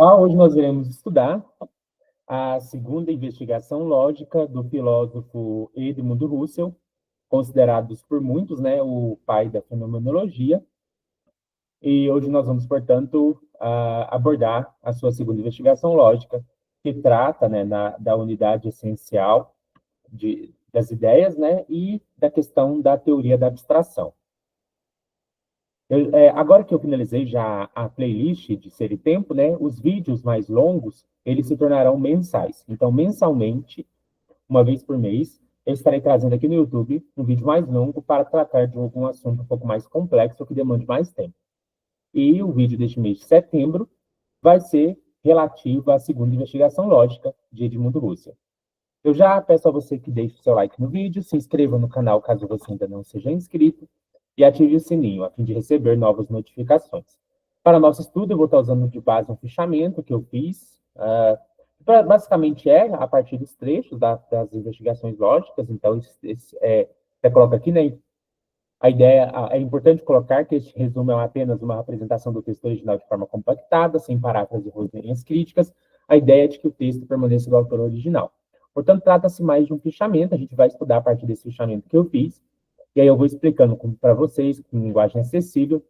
Hoje nós iremos estudar a segunda investigação lógica do filósofo Edmund Husserl, considerado por muitos, né, o pai da fenomenologia. E hoje nós vamos, portanto, abordar a sua segunda investigação lógica, que trata, né, da unidade essencial das ideias, né, e da questão da teoria da abstração. Agora que eu finalizei já a playlist de Ser e Tempo, né, os vídeos mais longos, eles se tornarão mensais. Então, mensalmente, uma vez por mês, eu estarei trazendo aqui no YouTube um vídeo mais longo para tratar de algum assunto um pouco mais complexo, que demande mais tempo. E o vídeo deste mês de setembro vai ser relativo à segunda investigação lógica de Edmundo Husserl. Eu já peço a você que deixe o seu like no vídeo, se inscreva no canal caso você ainda não seja inscrito, e ative o sininho, a fim de receber novas notificações. Para nosso estudo, eu vou estar usando de base um fichamento que eu fiz. Basicamente a partir dos trechos das investigações lógicas. Então, você coloca aqui, né? A ideia, é importante colocar que este resumo é apenas uma apresentação do texto original de forma compactada, sem paráfrases ou linhas críticas. A ideia é de que o texto permaneça do autor original. Portanto, trata-se mais de um fichamento. A gente vai estudar a partir desse fichamento que eu fiz. E aí eu vou explicando para vocês, com linguagem acessível,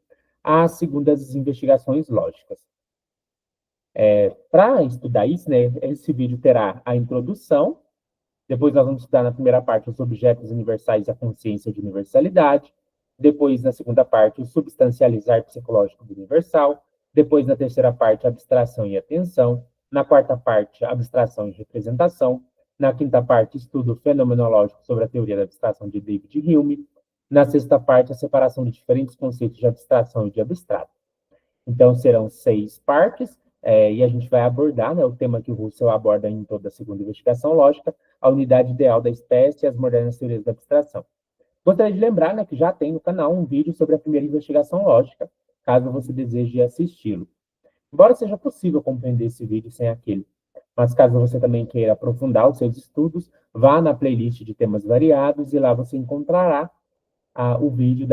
as segundas investigações lógicas. Para estudar isso, né, esse vídeo terá a introdução, depois nós vamos estudar na primeira parte os objetos universais e a consciência de universalidade, depois na segunda parte o substancializar psicológico do universal, depois na terceira parte a abstração e atenção, na quarta parte a abstração e representação, na quinta parte estudo fenomenológico sobre a teoria da abstração de David Hume, na sexta parte a separação de diferentes conceitos de abstração e de abstrato. Então serão 6 partes, e a gente vai abordar, né, o tema que o Husserl aborda em toda a segunda investigação lógica, a unidade ideal da espécie e as modernas teorias da abstração. Gostaria de lembrar, né, que já tem no canal um vídeo sobre a primeira investigação lógica, caso você deseje assisti-lo. Embora seja possível compreender esse vídeo sem aquele, mas caso você também queira aprofundar os seus estudos, vá na playlist de temas variados e lá você encontrará o vídeo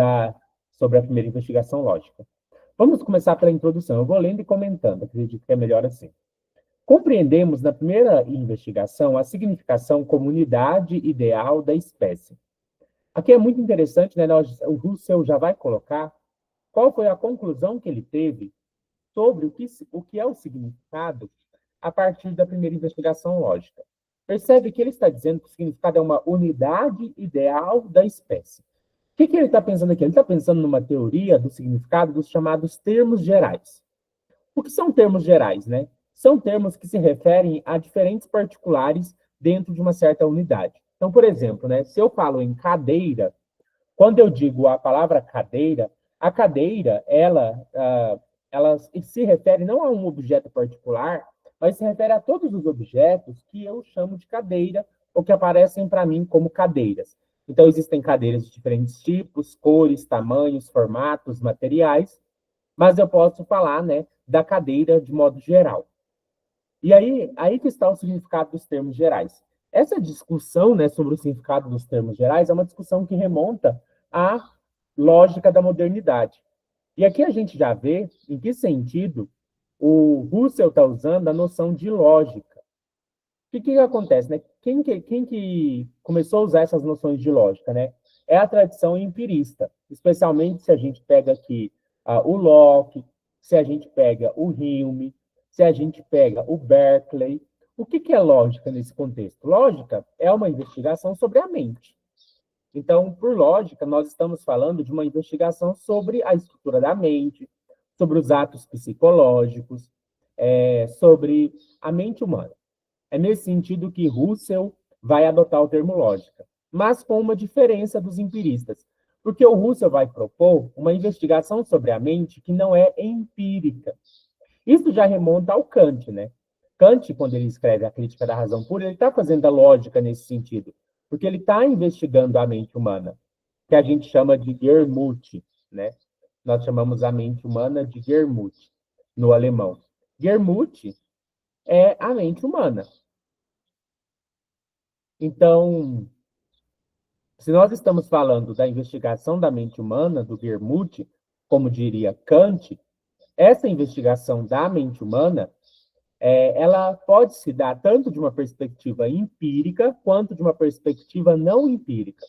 sobre a primeira investigação lógica. Vamos começar pela introdução. Eu vou lendo e comentando, acredito que é melhor assim. Compreendemos na primeira investigação a significação como unidade ideal da espécie. Aqui é muito interessante, né? O Husserl já vai colocar qual foi a conclusão que ele teve sobre o que é o significado a partir da primeira investigação lógica. Percebe que ele está dizendo que o significado é uma unidade ideal da espécie. O que ele está pensando aqui? Ele está pensando numa teoria do significado dos chamados termos gerais. O que são termos gerais, né? São termos que se referem a diferentes particulares dentro de uma certa unidade. Então, por exemplo, né, se eu falo em cadeira, quando eu digo a palavra cadeira, a cadeira, ela se refere não a um objeto particular, mas se refere a todos os objetos que eu chamo de cadeira ou que aparecem para mim como cadeiras. Então, existem cadeiras de diferentes tipos, cores, tamanhos, formatos, materiais, mas eu posso falar, né, da cadeira de modo geral. E aí que está o significado dos termos gerais. Essa discussão, né, sobre o significado dos termos gerais é uma discussão que remonta à lógica da modernidade. E aqui a gente já vê em que sentido o Husserl está usando a noção de lógica. O que acontece, né? Quem que começou a usar essas noções de lógica, né? É a tradição empirista, especialmente se a gente pega aqui o Locke, se a gente pega o Hume, se a gente pega o Berkeley. O que é lógica nesse contexto? Lógica é uma investigação sobre a mente. Então, por lógica, nós estamos falando de uma investigação sobre a estrutura da mente, sobre os atos psicológicos, sobre a mente humana. É nesse sentido que Husserl vai adotar o termo lógica, mas com uma diferença dos empiristas, porque o Husserl vai propor uma investigação sobre a mente que não é empírica. Isso já remonta ao Kant, né? Kant, quando ele escreve a Crítica da Razão Pura, ele está fazendo a lógica nesse sentido, porque ele está investigando a mente humana, que a gente chama de Gehirmut, né? Nós chamamos a mente humana de Gehirmut, no alemão. Gehirmut é a mente humana. Então, se nós estamos falando da investigação da mente humana, do Gehirmut, como diria Kant, essa investigação da mente humana, ela pode se dar tanto de uma perspectiva empírica quanto de uma perspectiva não empírica.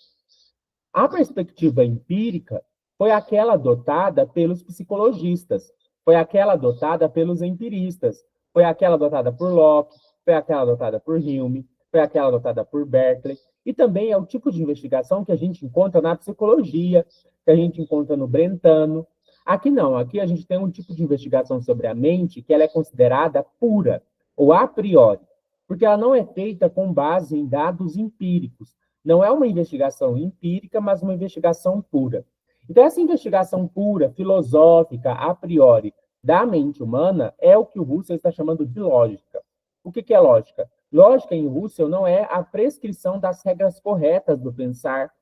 A perspectiva empírica foi aquela adotada pelos psicologistas, foi aquela adotada pelos empiristas, foi aquela adotada por Locke, foi aquela adotada por Hume, foi aquela adotada por Berkeley, e também é o tipo de investigação que a gente encontra na psicologia, que a gente encontra no Brentano. Aqui não, aqui a gente tem um tipo de investigação sobre a mente que ela é considerada pura, ou a priori, porque ela não é feita com base em dados empíricos. Não é uma investigação empírica, mas uma investigação pura. Então, essa investigação pura, filosófica, a priori, da mente humana, é o que o Russell está chamando de lógica. O que é lógica? Lógica, em Russell, não é a prescrição das regras corretas do pensar.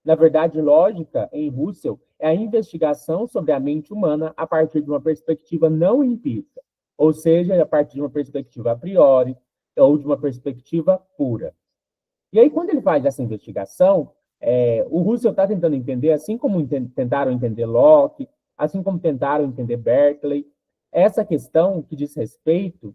Na verdade, lógica, em Russell, é a investigação sobre a mente humana a partir de uma perspectiva não empírica, ou seja, a partir de uma perspectiva a priori, ou de uma perspectiva pura. E aí, quando ele faz essa investigação, o Russell está tentando entender, assim como tentaram entender Locke, assim como tentaram entender Berkeley, essa questão que diz respeito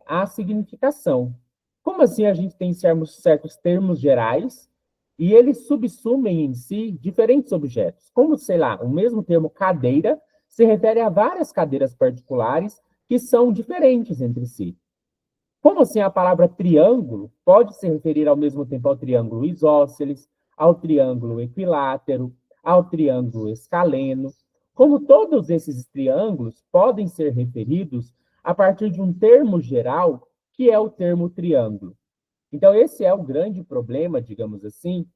à significação. Como assim a gente tem certos termos gerais e eles subsumem em si diferentes objetos? Como, sei lá, o mesmo termo cadeira se refere a várias cadeiras particulares que são diferentes entre si. Como assim a palavra triângulo pode se referir ao mesmo tempo ao triângulo isósceles, ao triângulo equilátero, ao triângulo escaleno? Como todos esses triângulos podem ser referidos a partir de um termo geral, que é o termo triângulo. Então, esse é o grande problema, digamos assim,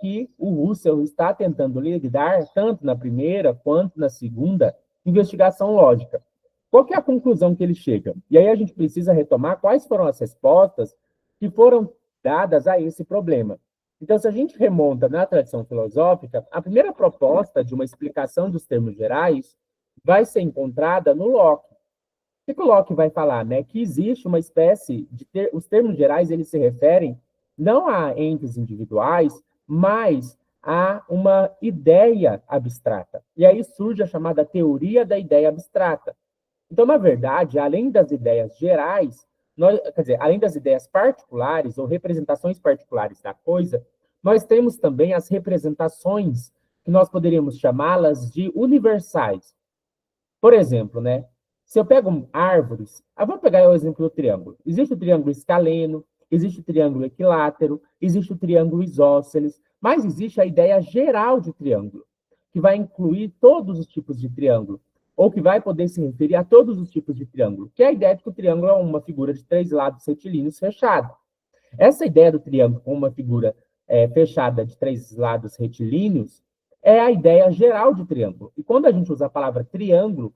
que o Russell está tentando lidar, tanto na primeira quanto na segunda investigação lógica. Qual que é a conclusão que ele chega? E aí a gente precisa retomar quais foram as respostas que foram dadas a esse problema. Então, se a gente remonta na tradição filosófica, a primeira proposta de uma explicação dos termos gerais vai ser encontrada no Locke. O que o Locke vai falar? Né? Que existe uma espécie de... Os termos gerais, eles se referem não a entes individuais, mas a uma ideia abstrata. E aí surge a chamada teoria da ideia abstrata. Então, na verdade, além das ideias gerais, quer dizer, além das ideias particulares ou representações particulares da coisa, nós temos também as representações que nós poderíamos chamá-las de universais. Por exemplo, né? Se eu pego árvores, vamos pegar o exemplo do triângulo. Existe o triângulo escaleno, existe o triângulo equilátero, existe o triângulo isósceles, mas existe a ideia geral de triângulo, que vai incluir todos os tipos de triângulo, ou que vai poder se referir a todos os tipos de triângulo, que é a ideia de que o triângulo é uma figura de 3 lados retilíneos fechada. Essa ideia do triângulo como uma figura fechada de 3 lados retilíneos é a ideia geral de triângulo. E quando a gente usa a palavra triângulo,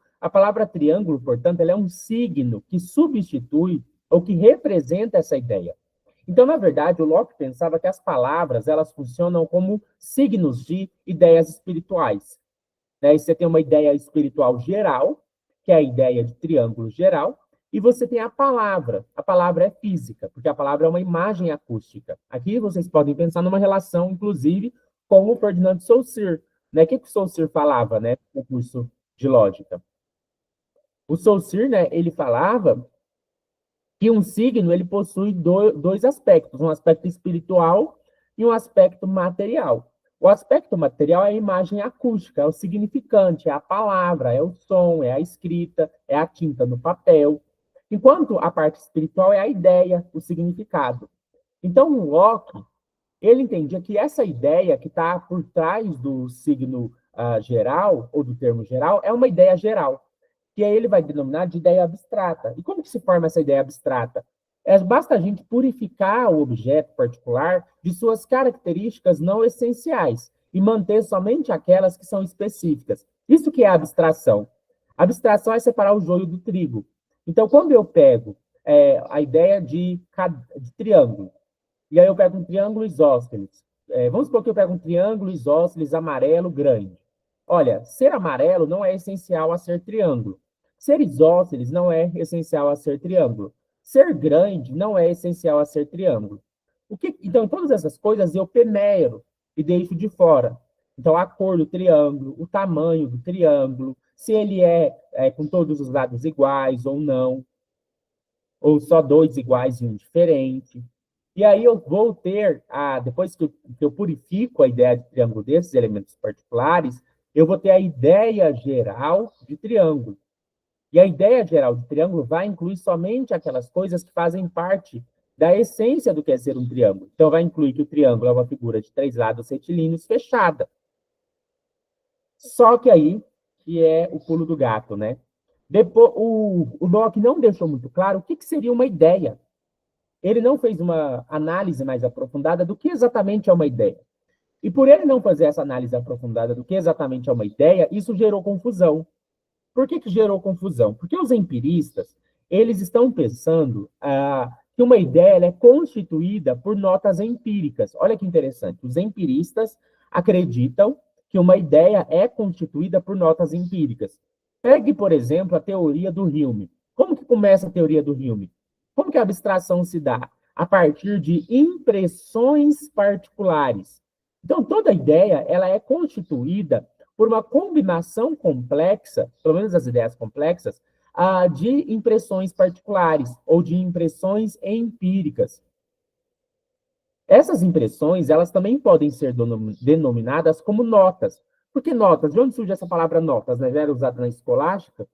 portanto, ela é um signo que substitui ou que representa essa ideia. Então, na verdade, o Locke pensava que as palavras elas funcionam como signos de ideias espirituais. Né? E você tem uma ideia espiritual geral, que é a ideia de triângulo geral, e você tem a palavra. A palavra é física, porque a palavra é uma imagem acústica. Aqui vocês podem pensar numa relação, inclusive, com o Ferdinand de Saussure. Né? O que o Saussure falava, né, no curso de lógica? O Saussure, né, ele falava que um signo ele possui dois aspectos, um aspecto espiritual e um aspecto material. O aspecto material é a imagem acústica, é o significante, é a palavra, é o som, é a escrita, é a tinta no papel. Enquanto a parte espiritual é a ideia, o significado. Então, o Locke, ele entendia que essa ideia que está por trás do signo geral, ou do termo geral, é uma ideia geral, que aí ele vai denominar de ideia abstrata. E como que se forma essa ideia abstrata? Basta a gente purificar o objeto particular de suas características não essenciais e manter somente aquelas que são específicas. Isso que é abstração. Abstração é separar o joio do trigo. Então, quando eu pego a ideia de triângulo, e aí eu pego um triângulo isósceles, vamos supor que eu pego um triângulo isósceles amarelo grande. Olha, ser amarelo não é essencial a ser triângulo. Ser isósceles não é essencial a ser triângulo. Ser grande não é essencial a ser triângulo. Então, todas essas coisas eu peneiro e deixo de fora. Então, a cor do triângulo, o tamanho do triângulo, se ele é com todos os lados iguais ou não. ou só dois iguais e um diferente. E aí eu vou ter, depois que eu purifico a ideia de triângulo desses elementos particulares, eu vou ter a ideia geral de triângulo. E a ideia geral de triângulo vai incluir somente aquelas coisas que fazem parte da essência do que é ser um triângulo. Então, vai incluir que o triângulo é uma figura de três lados retilíneos fechada. Só que aí, que é o pulo do gato, né? Depois, o Locke não deixou muito claro o que seria uma ideia. Ele não fez uma análise mais aprofundada do que exatamente é uma ideia. E por ele não fazer essa análise aprofundada do que exatamente é uma ideia, isso gerou confusão. Por que gerou confusão? Porque os empiristas, eles estão pensando que uma ideia ela é constituída por notas empíricas. Olha que interessante. Os empiristas acreditam que uma ideia é constituída por notas empíricas. Pegue, por exemplo, a teoria do Hume. Como que começa a teoria do Hume? Como que a abstração se dá? A partir de impressões particulares. Então, toda ideia ela é constituída por uma combinação complexa, pelo menos as ideias complexas, de impressões particulares ou de impressões empíricas. Essas impressões, elas também podem ser denominadas como notas. Por que notas? De onde surge essa palavra notas? Né? Já era usada na escolástica?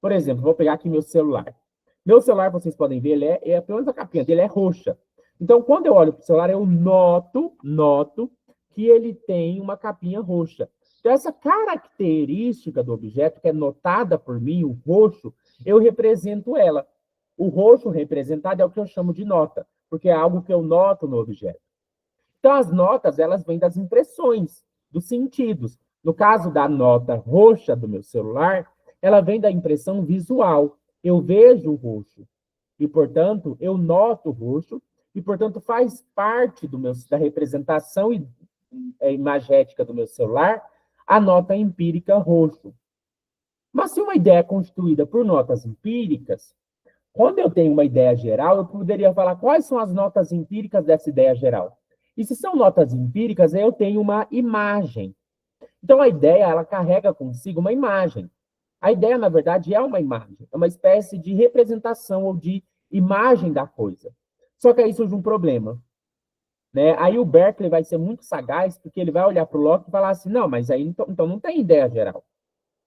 Por exemplo, vou pegar aqui meu celular. Meu celular, vocês podem ver, ele pelo menos a capinha dele é roxa. Então, quando eu olho para o celular, eu noto que ele tem uma capinha roxa. Então, essa característica do objeto, que é notada por mim, o roxo, eu represento ela. O roxo representado é o que eu chamo de nota, porque é algo que eu noto no objeto. Então, as notas, elas vêm das impressões, dos sentidos. No caso da nota roxa do meu celular, ela vem da impressão visual. Eu vejo o roxo e, portanto, eu noto o roxo e, portanto, faz parte da representação imagética do meu celular a nota empírica roxo. Mas se uma ideia é constituída por notas empíricas, quando eu tenho uma ideia geral, eu poderia falar quais são as notas empíricas dessa ideia geral. E se são notas empíricas, eu tenho uma imagem. Então, a ideia, ela carrega consigo uma imagem. A ideia, na verdade, é uma imagem. É uma espécie de representação ou de imagem da coisa. Só que aí surge um problema. Né? Aí o Berkeley vai ser muito sagaz, porque ele vai olhar para o Locke e falar assim, não, mas aí então não tem ideia geral.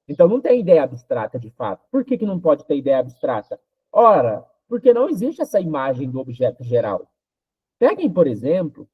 Então não tem ideia abstrata, de fato. Por que não pode ter ideia abstrata? Ora, porque não existe essa imagem do objeto geral. Peguem, por exemplo,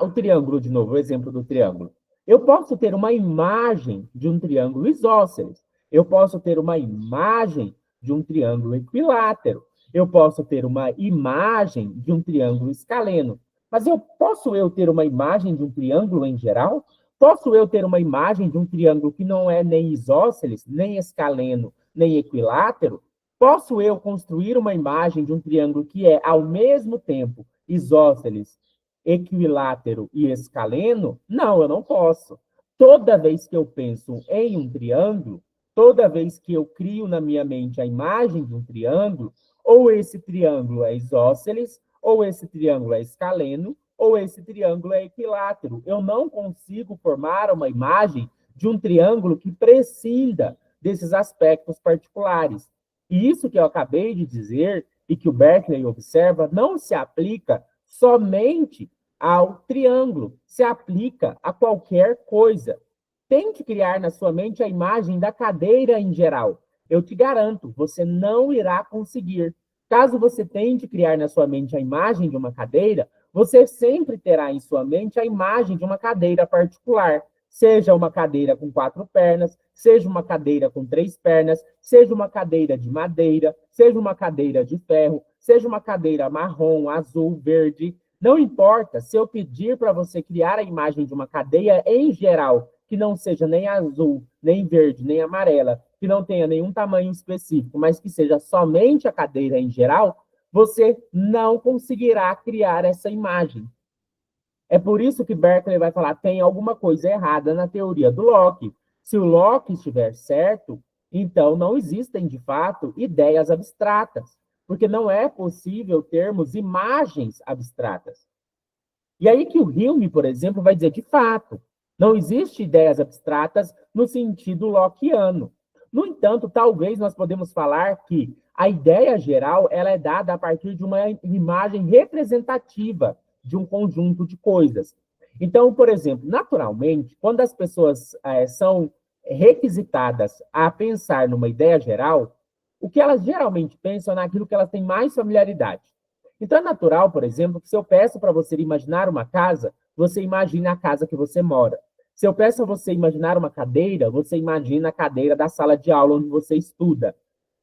o triângulo de novo, o exemplo do triângulo. Eu posso ter uma imagem de um triângulo isósceles. Eu posso ter uma imagem de um triângulo equilátero. Eu posso ter uma imagem de um triângulo escaleno. Mas posso eu ter uma imagem de um triângulo em geral? Posso eu ter uma imagem de um triângulo que não é nem isósceles, nem escaleno, nem equilátero? Posso eu construir uma imagem de um triângulo que é, ao mesmo tempo, isósceles, equilátero e escaleno? Não, eu não posso. Toda vez que eu penso em um triângulo, toda vez que eu crio na minha mente a imagem de um triângulo, ou esse triângulo é isósceles, ou esse triângulo é escaleno, ou esse triângulo é equilátero. Eu não consigo formar uma imagem de um triângulo que prescinda desses aspectos particulares. E isso que eu acabei de dizer, e que o Berkeley observa, não se aplica somente ao triângulo, se aplica a qualquer coisa. Tente criar na sua mente a imagem da cadeira em geral. Eu te garanto, você não irá conseguir. Caso você tente criar na sua mente a imagem de uma cadeira, você sempre terá em sua mente a imagem de uma cadeira particular. Seja uma cadeira com 4 pernas, seja uma cadeira com 3 pernas, seja uma cadeira de madeira, seja uma cadeira de ferro, seja uma cadeira marrom, azul, verde. Não importa se eu pedir para você criar a imagem de uma cadeira em geral, que não seja nem azul, nem verde, nem amarela, que não tenha nenhum tamanho específico, mas que seja somente a cadeira em geral, você não conseguirá criar essa imagem. É por isso que Berkeley vai falar, tem alguma coisa errada na teoria do Locke. Se o Locke estiver certo, então não existem, de fato, ideias abstratas, porque não é possível termos imagens abstratas. E aí que o Hume, por exemplo, vai dizer, de fato, não existe ideias abstratas no sentido lockeano. No entanto, talvez nós podemos falar que a ideia geral ela é dada a partir de uma imagem representativa de um conjunto de coisas. Então, por exemplo, naturalmente, quando as pessoas são requisitadas a pensar numa ideia geral, o que elas geralmente pensam é naquilo que elas têm mais familiaridade. Então, é natural, por exemplo, que se eu peço para você imaginar uma casa, você imagina a casa que você mora. Se eu peço a você imaginar uma cadeira, você imagina a cadeira da sala de aula onde você estuda.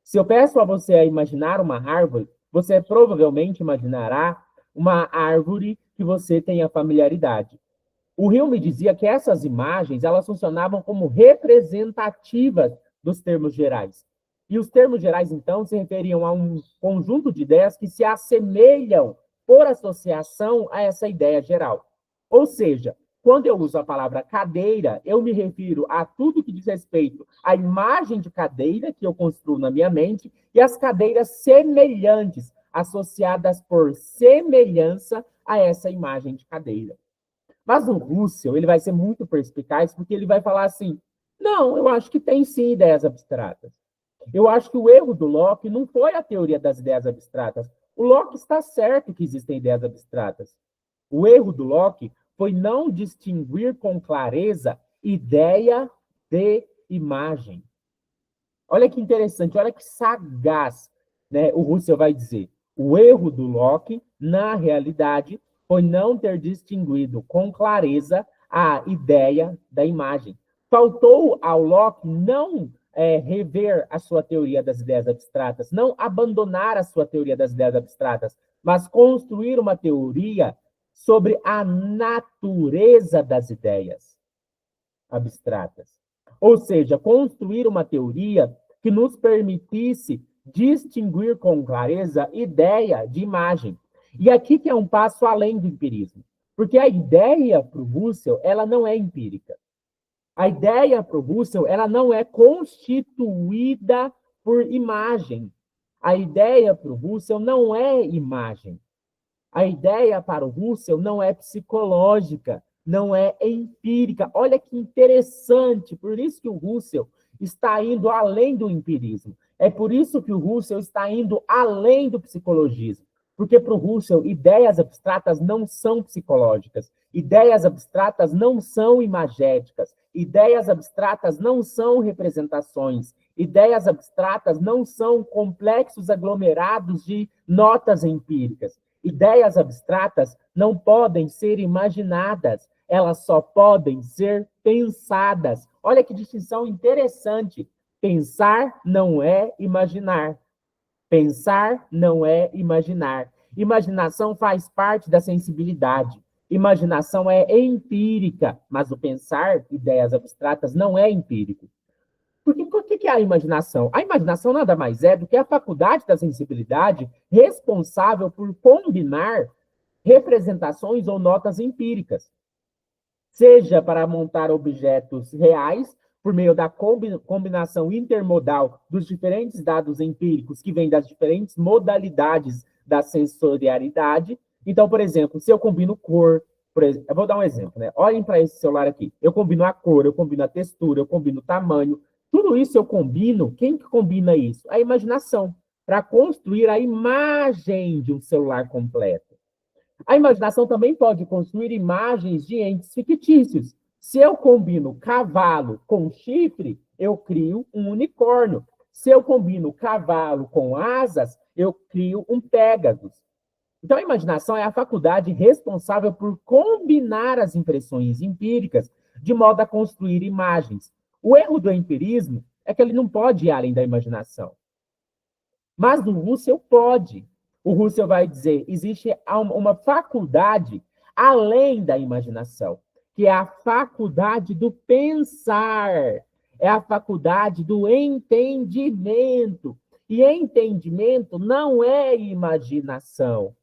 Se eu peço a você imaginar uma árvore, você provavelmente imaginará uma árvore que você tenha familiaridade. O Hume dizia que essas imagens elas funcionavam como representativas dos termos gerais. E os termos gerais, então, se referiam a um conjunto de ideias que se assemelham por associação a essa ideia geral. Ou seja, quando eu uso a palavra cadeira, eu me refiro a tudo que diz respeito à imagem de cadeira que eu construo na minha mente e as cadeiras semelhantes, associadas por semelhança a essa imagem de cadeira. Mas o Russell, ele vai ser muito perspicaz, porque ele vai falar assim, não, eu acho que tem sim ideias abstratas. Eu acho que o erro do Locke não foi a teoria das ideias abstratas. O Locke está certo que existem ideias abstratas. O erro do Locke foi não distinguir com clareza ideia de imagem. Olha que interessante, olha que sagaz, né? O Russell vai dizer. O erro do Locke, na realidade, foi não ter distinguido com clareza a ideia da imagem. Faltou ao Locke não rever a sua teoria das ideias abstratas, não abandonar a sua teoria das ideias abstratas, mas construir uma teoria sobre a natureza das ideias abstratas. Ou seja, construir uma teoria que nos permitisse distinguir com clareza ideia de imagem. E aqui que é um passo além do empirismo. Porque a ideia para o Russell, ela não é empírica. A ideia para o Russell, ela não é constituída por imagem. A ideia para o Russell não é imagem. A ideia para o Russell não é psicológica, não é empírica. Olha que interessante, por isso que o Russell está indo além do empirismo. É por isso que o Russell está indo além do psicologismo. Porque para o Russell, ideias abstratas não são psicológicas, ideias abstratas não são imagéticas, ideias abstratas não são representações, ideias abstratas não são complexos aglomerados de notas empíricas. Ideias abstratas não podem ser imaginadas, elas só podem ser pensadas. Olha que distinção interessante. Pensar não é imaginar. Pensar não é imaginar. Imaginação faz parte da sensibilidade. Imaginação é empírica, mas o pensar ideias abstratas não é empírico. Porque o que é a imaginação? A imaginação nada mais é do que a faculdade da sensibilidade responsável por combinar representações ou notas empíricas, seja para montar objetos reais por meio da combinação intermodal dos diferentes dados empíricos que vêm das diferentes modalidades da sensorialidade. Então, por exemplo, se eu combino cor, eu vou dar um exemplo, né? Olhem para esse celular aqui. Eu combino a cor, eu combino a textura, eu combino o tamanho. Tudo isso eu combino. Quem que combina isso? A imaginação, para construir a imagem de um celular completo. A imaginação também pode construir imagens de entes fictícios. Se eu combino cavalo com chifre, eu crio um unicórnio. Se eu combino cavalo com asas, eu crio um Pégasus. Então, a imaginação é a faculdade responsável por combinar as impressões empíricas de modo a construir imagens. O erro do empirismo é que ele não pode ir além da imaginação. Mas o Russell pode. O Russell vai dizer, existe uma faculdade além da imaginação, que é a faculdade do pensar, é a faculdade do entendimento. E entendimento não é imaginação.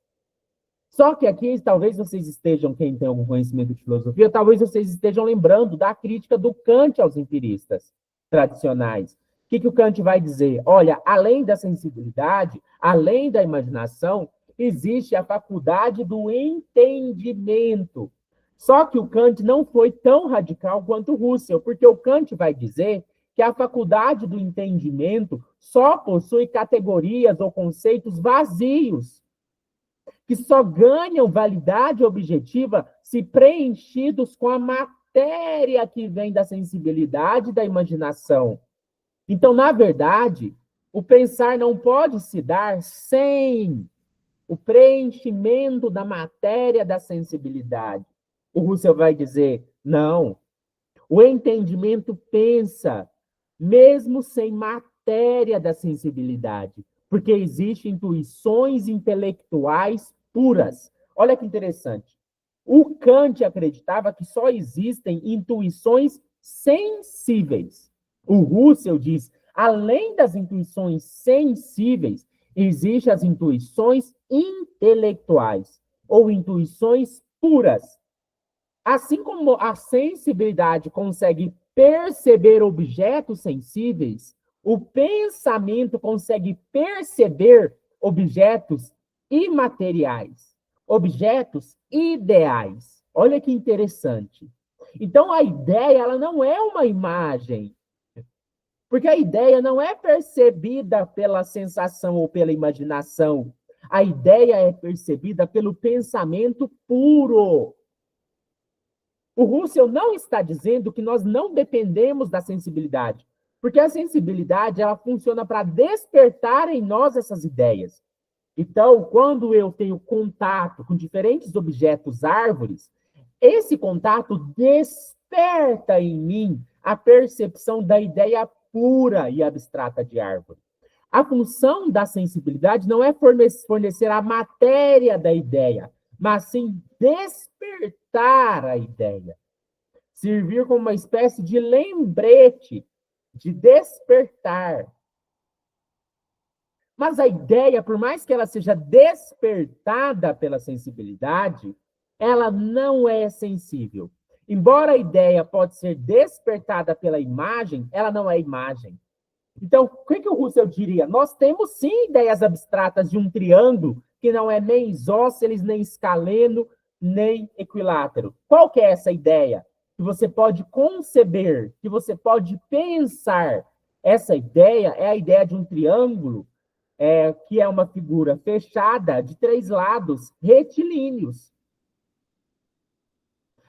Só que aqui, talvez vocês estejam, quem tem algum conhecimento de filosofia, talvez vocês estejam lembrando da crítica do Kant aos empiristas tradicionais. O que o Kant vai dizer? Olha, além da sensibilidade, além da imaginação, existe a faculdade do entendimento. Só que o Kant não foi tão radical quanto o Russell, porque o Kant vai dizer que a faculdade do entendimento só possui categorias ou conceitos vazios, que só ganham validade objetiva se preenchidos com a matéria que vem da sensibilidade e da imaginação. Então, na verdade, o pensar não pode se dar sem o preenchimento da matéria da sensibilidade. O Russell vai dizer, não, o entendimento pensa, mesmo sem matéria da sensibilidade, porque existem intuições intelectuais puras. Olha que interessante. O Kant acreditava que só existem intuições sensíveis. O Russell diz, além das intuições sensíveis, existem as intuições intelectuais, ou intuições puras. Assim como a sensibilidade consegue perceber objetos sensíveis, o pensamento consegue perceber objetos imateriais, objetos ideais. Olha que interessante. Então, a ideia ela não é uma imagem, porque a ideia não é percebida pela sensação ou pela imaginação. A ideia é percebida pelo pensamento puro. O Russell não está dizendo que nós não dependemos da sensibilidade, porque a sensibilidade ela funciona para despertar em nós essas ideias. Então, quando eu tenho contato com diferentes objetos, árvores, esse contato desperta em mim a percepção da ideia pura e abstrata de árvore. A função da sensibilidade não é fornecer a matéria da ideia, mas sim despertar a ideia. Servir como uma espécie de lembrete, de despertar. Mas a ideia, por mais que ela seja despertada pela sensibilidade, ela não é sensível. Embora a ideia pode ser despertada pela imagem, ela não é imagem. Então, o que o Russell diria? Nós temos sim ideias abstratas de um triângulo que não é nem isósceles, nem escaleno, nem equilátero. Qual que é essa ideia? Que você pode conceber, que você pode pensar. Essa ideia é a ideia de um triângulo que é uma figura fechada de 3 lados retilíneos.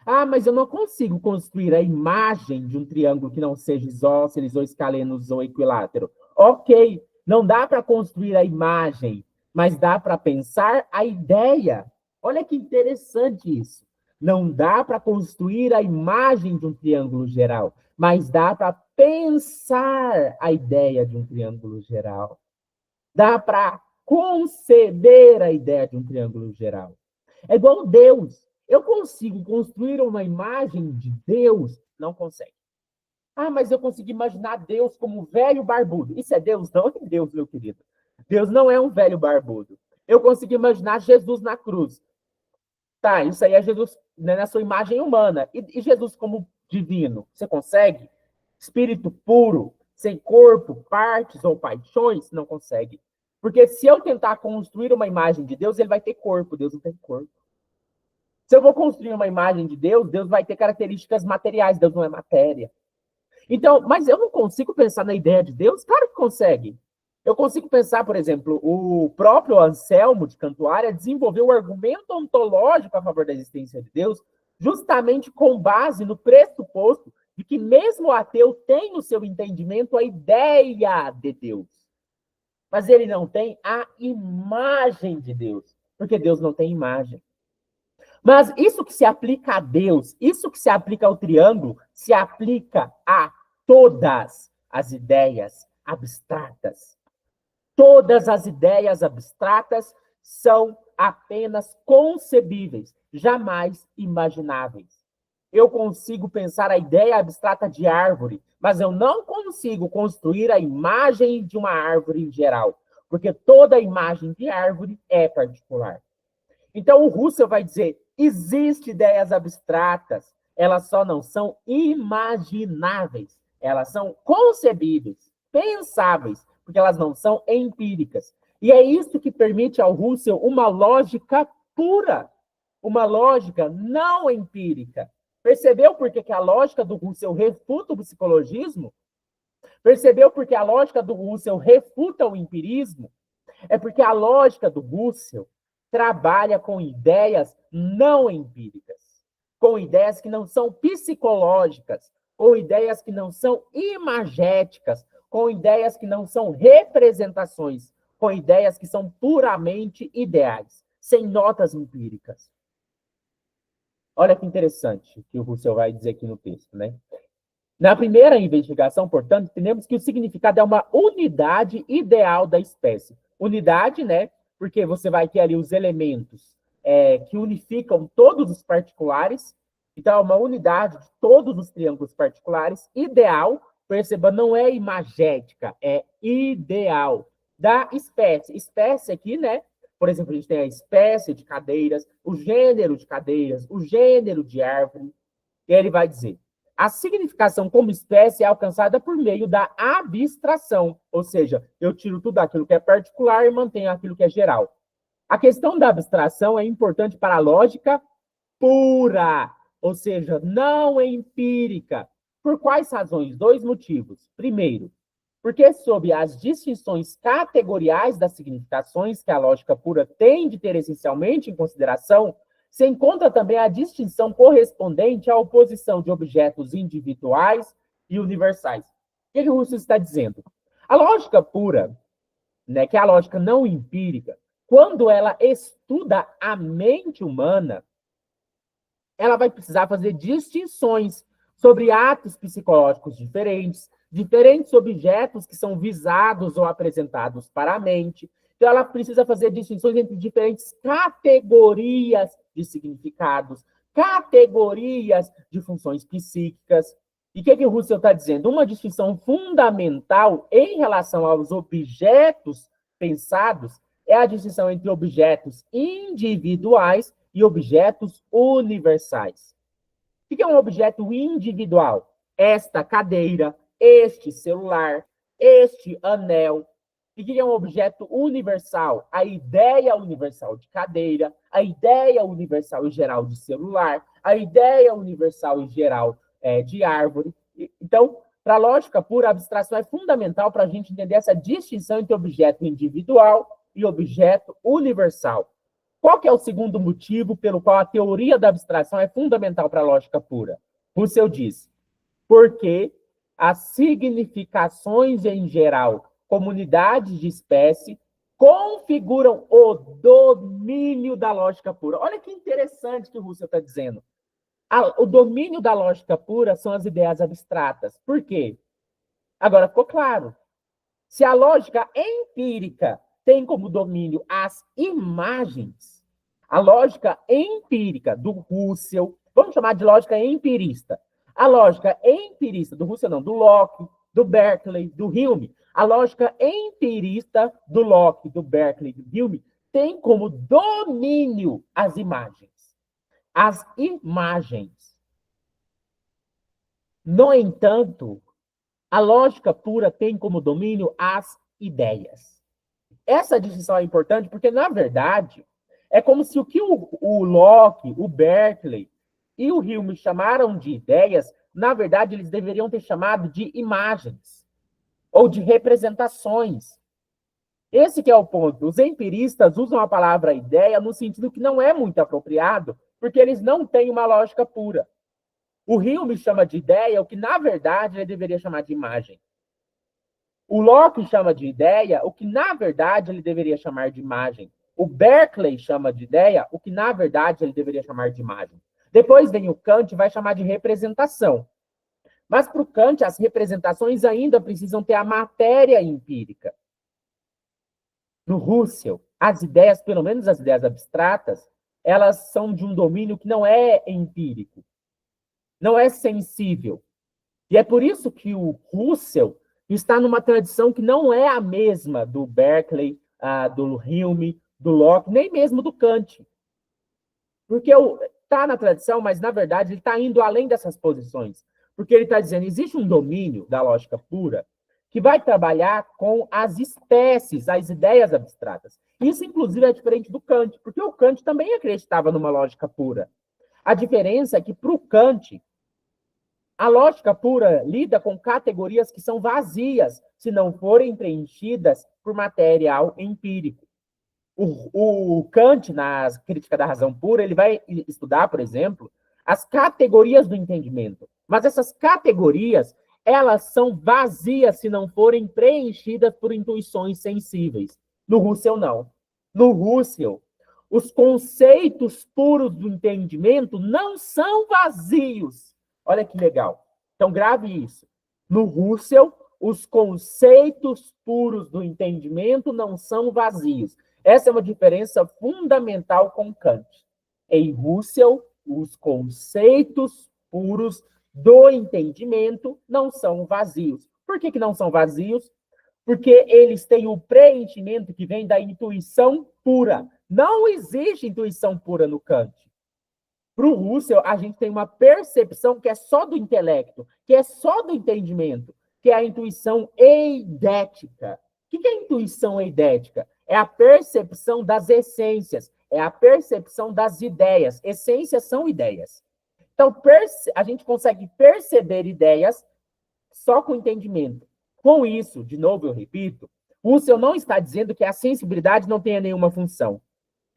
Ah, mas eu não consigo construir a imagem de um triângulo que não seja isósceles ou escalenos ou equilátero. Ok, não dá para construir a imagem, mas dá para pensar a ideia. Olha que interessante isso. Não dá para construir a imagem de um triângulo geral, mas dá para pensar a ideia de um triângulo geral. Dá para conceber a ideia de um triângulo geral. É igual Deus. Eu consigo construir uma imagem de Deus? Não consegue. Ah, mas eu consigo imaginar Deus como velho barbudo. Isso é Deus? Não é Deus, meu querido. Deus não é um velho barbudo. Eu consigo imaginar Jesus na cruz. Tá, isso aí é Jesus, né, na sua imagem humana. E Jesus como divino? Você consegue? Espírito puro, sem corpo, partes ou paixões? Não consegue. Porque se eu tentar construir uma imagem de Deus, ele vai ter corpo. Deus não tem corpo. Se eu vou construir uma imagem de Deus, Deus vai ter características materiais, Deus não é matéria. Então, mas eu não consigo pensar na ideia de Deus? Claro que consegue. Eu consigo pensar, por exemplo, o próprio Anselmo de Cantuária desenvolveu o argumento ontológico a favor da existência de Deus, justamente com base no pressuposto de que mesmo o ateu tem no seu entendimento a ideia de Deus. Mas ele não tem a imagem de Deus, porque Deus não tem imagem. Mas isso que se aplica a Deus, isso que se aplica ao triângulo, se aplica a todas as ideias abstratas. Todas as ideias abstratas são apenas concebíveis, jamais imagináveis. Eu consigo pensar a ideia abstrata de árvore, mas eu não consigo construir a imagem de uma árvore em geral, porque toda imagem de árvore é particular. Então, o Russell vai dizer, existem ideias abstratas, elas só não são imagináveis, elas são concebíveis, pensáveis, porque elas não são empíricas. E é isso que permite ao Russell uma lógica pura, uma lógica não empírica. Percebeu por que a lógica do Russell refuta o psicologismo? Percebeu porque a lógica do Russell refuta o empirismo? É porque a lógica do Russell trabalha com ideias não empíricas, com ideias que não são psicológicas, com ideias que não são imagéticas, com ideias que não são representações, com ideias que são puramente ideais, sem notas empíricas. Olha que interessante que o Russell vai dizer aqui no texto, né? Na primeira investigação, portanto, entendemos que o significado é uma unidade ideal da espécie. Unidade, né? Porque você vai ter ali os elementos que unificam todos os particulares. Então, é uma unidade de todos os triângulos particulares. Ideal, perceba, não é imagética, é ideal da espécie. Espécie aqui, né? Por exemplo, a gente tem a espécie de cadeiras, o gênero de cadeiras, o gênero de árvore. E ele vai dizer: a significação como espécie é alcançada por meio da abstração, ou seja, eu tiro tudo aquilo que é particular e mantenho aquilo que é geral. A questão da abstração é importante para a lógica pura, ou seja, não empírica. Por quais razões? Dois motivos. Primeiro, porque sob as distinções categoriais das significações que a lógica pura tem de ter essencialmente em consideração, se encontra também a distinção correspondente à oposição de objetos individuais e universais. O que o Russell está dizendo? A lógica pura, né, que é a lógica não empírica, quando ela estuda a mente humana, ela vai precisar fazer distinções sobre atos psicológicos diferentes, diferentes objetos que são visados ou apresentados para a mente. Então, ela precisa fazer distinções entre diferentes categorias de significados, categorias de funções psíquicas. E o que o Russell está dizendo? Uma distinção fundamental em relação aos objetos pensados é a distinção entre objetos individuais e objetos universais. O que é um objeto individual? Esta cadeira, este celular, este anel. E o que é um objeto universal? A ideia universal de cadeira, a ideia universal e geral de celular, a ideia universal e geral de árvore. Então, para a lógica pura, a abstração é fundamental para a gente entender essa distinção entre objeto individual e objeto universal. Qual que é o segundo motivo pelo qual a teoria da abstração é fundamental para a lógica pura? Russell diz: porque as significações em geral, comunidades de espécie, configuram o domínio da lógica pura. Olha que interessante que o Russell está dizendo. O domínio da lógica pura são as ideias abstratas. Por quê? Agora ficou claro. Se a lógica empírica tem como domínio as imagens, a lógica empírica do Russell, vamos chamar de lógica empirista. A lógica empirista do Russell, não, do Locke, do Berkeley, do Hume. A lógica empirista do Locke, do Berkeley, do Hume tem como domínio as imagens. As imagens. No entanto, a lógica pura tem como domínio as ideias. Essa distinção é importante porque, na verdade, é como se o que o Locke, o Berkeley e o Hume chamaram de ideias, na verdade, eles deveriam ter chamado de imagens ou de representações. Esse que é o ponto. Os empiristas usam a palavra ideia no sentido que não é muito apropriado, porque eles não têm uma lógica pura. O Hume chama de ideia o que, na verdade, ele deveria chamar de imagem. O Locke chama de ideia o que, na verdade, ele deveria chamar de imagem. O Berkeley chama de ideia o que, na verdade, ele deveria chamar de imagem. Depois vem o Kant e vai chamar de representação. Mas, para o Kant, as representações ainda precisam ter a matéria empírica. No Russell, as ideias, pelo menos as ideias abstratas, elas são de um domínio que não é empírico, não é sensível. E é por isso que o Russell está numa tradição que não é a mesma do Berkeley, do Hume, do Locke, nem mesmo do Kant. Porque está na tradição, mas, na verdade, ele está indo além dessas posições. Porque ele está dizendo, existe um domínio da lógica pura que vai trabalhar com as espécies, as ideias abstratas. Isso, inclusive, é diferente do Kant, porque o Kant também acreditava numa lógica pura. A diferença é que, para o Kant, A lógica pura lida com categorias que são vazias se não forem preenchidas por material empírico. O Kant, na Crítica da Razão Pura, ele vai estudar, por exemplo, as categorias do entendimento. Mas essas categorias, elas são vazias se não forem preenchidas por intuições sensíveis. No Husserl, não. No Husserl, os conceitos puros do entendimento não são vazios. Olha que legal. Então, grave isso. No Husserl, os conceitos puros do entendimento não são vazios. Essa é uma diferença fundamental com Kant. Em Husserl, os conceitos puros do entendimento não são vazios. Por que não são vazios? Porque eles têm o preenchimento que vem da intuição pura. Não existe intuição pura no Kant. Para o Husserl, a gente tem uma percepção que é só do intelecto, que é só do entendimento, que é a intuição eidética. O que é a intuição eidética? É a percepção das essências, é a percepção das ideias. Essências são ideias. Então, a gente consegue perceber ideias só com entendimento. Com isso, de novo eu repito, Husserl não está dizendo que a sensibilidade não tenha nenhuma função.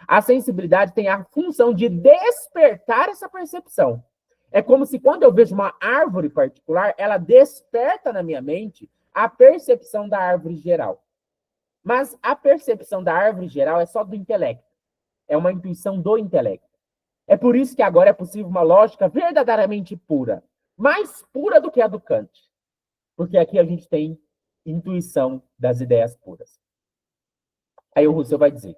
A sensibilidade tem a função de despertar essa percepção. É como se quando eu vejo uma árvore particular, ela desperta na minha mente a percepção da árvore geral. Mas a percepção da árvore geral é só do intelecto. É uma intuição do intelecto. É por isso que agora é possível uma lógica verdadeiramente pura. Mais pura do que a do Kant. Porque aqui a gente tem intuição das ideias puras. Aí o Husserl vai dizer: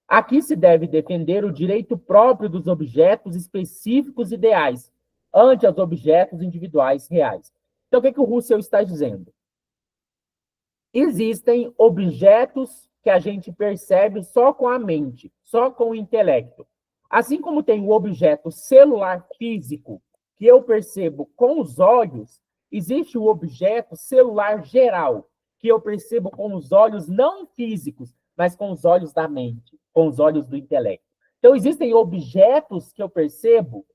aqui se deve defender o direito próprio dos objetos específicos ideais ante os objetos individuais reais. Então, o que o Husserl está dizendo? Existem objetos que a gente percebe só com a mente, só com o intelecto. Assim como tem o objeto celular físico, que eu percebo com os olhos, existe o objeto celular geral, que eu percebo com os olhos não físicos, mas com os olhos da mente, com os olhos do intelecto. Então, existem objetos que eu percebo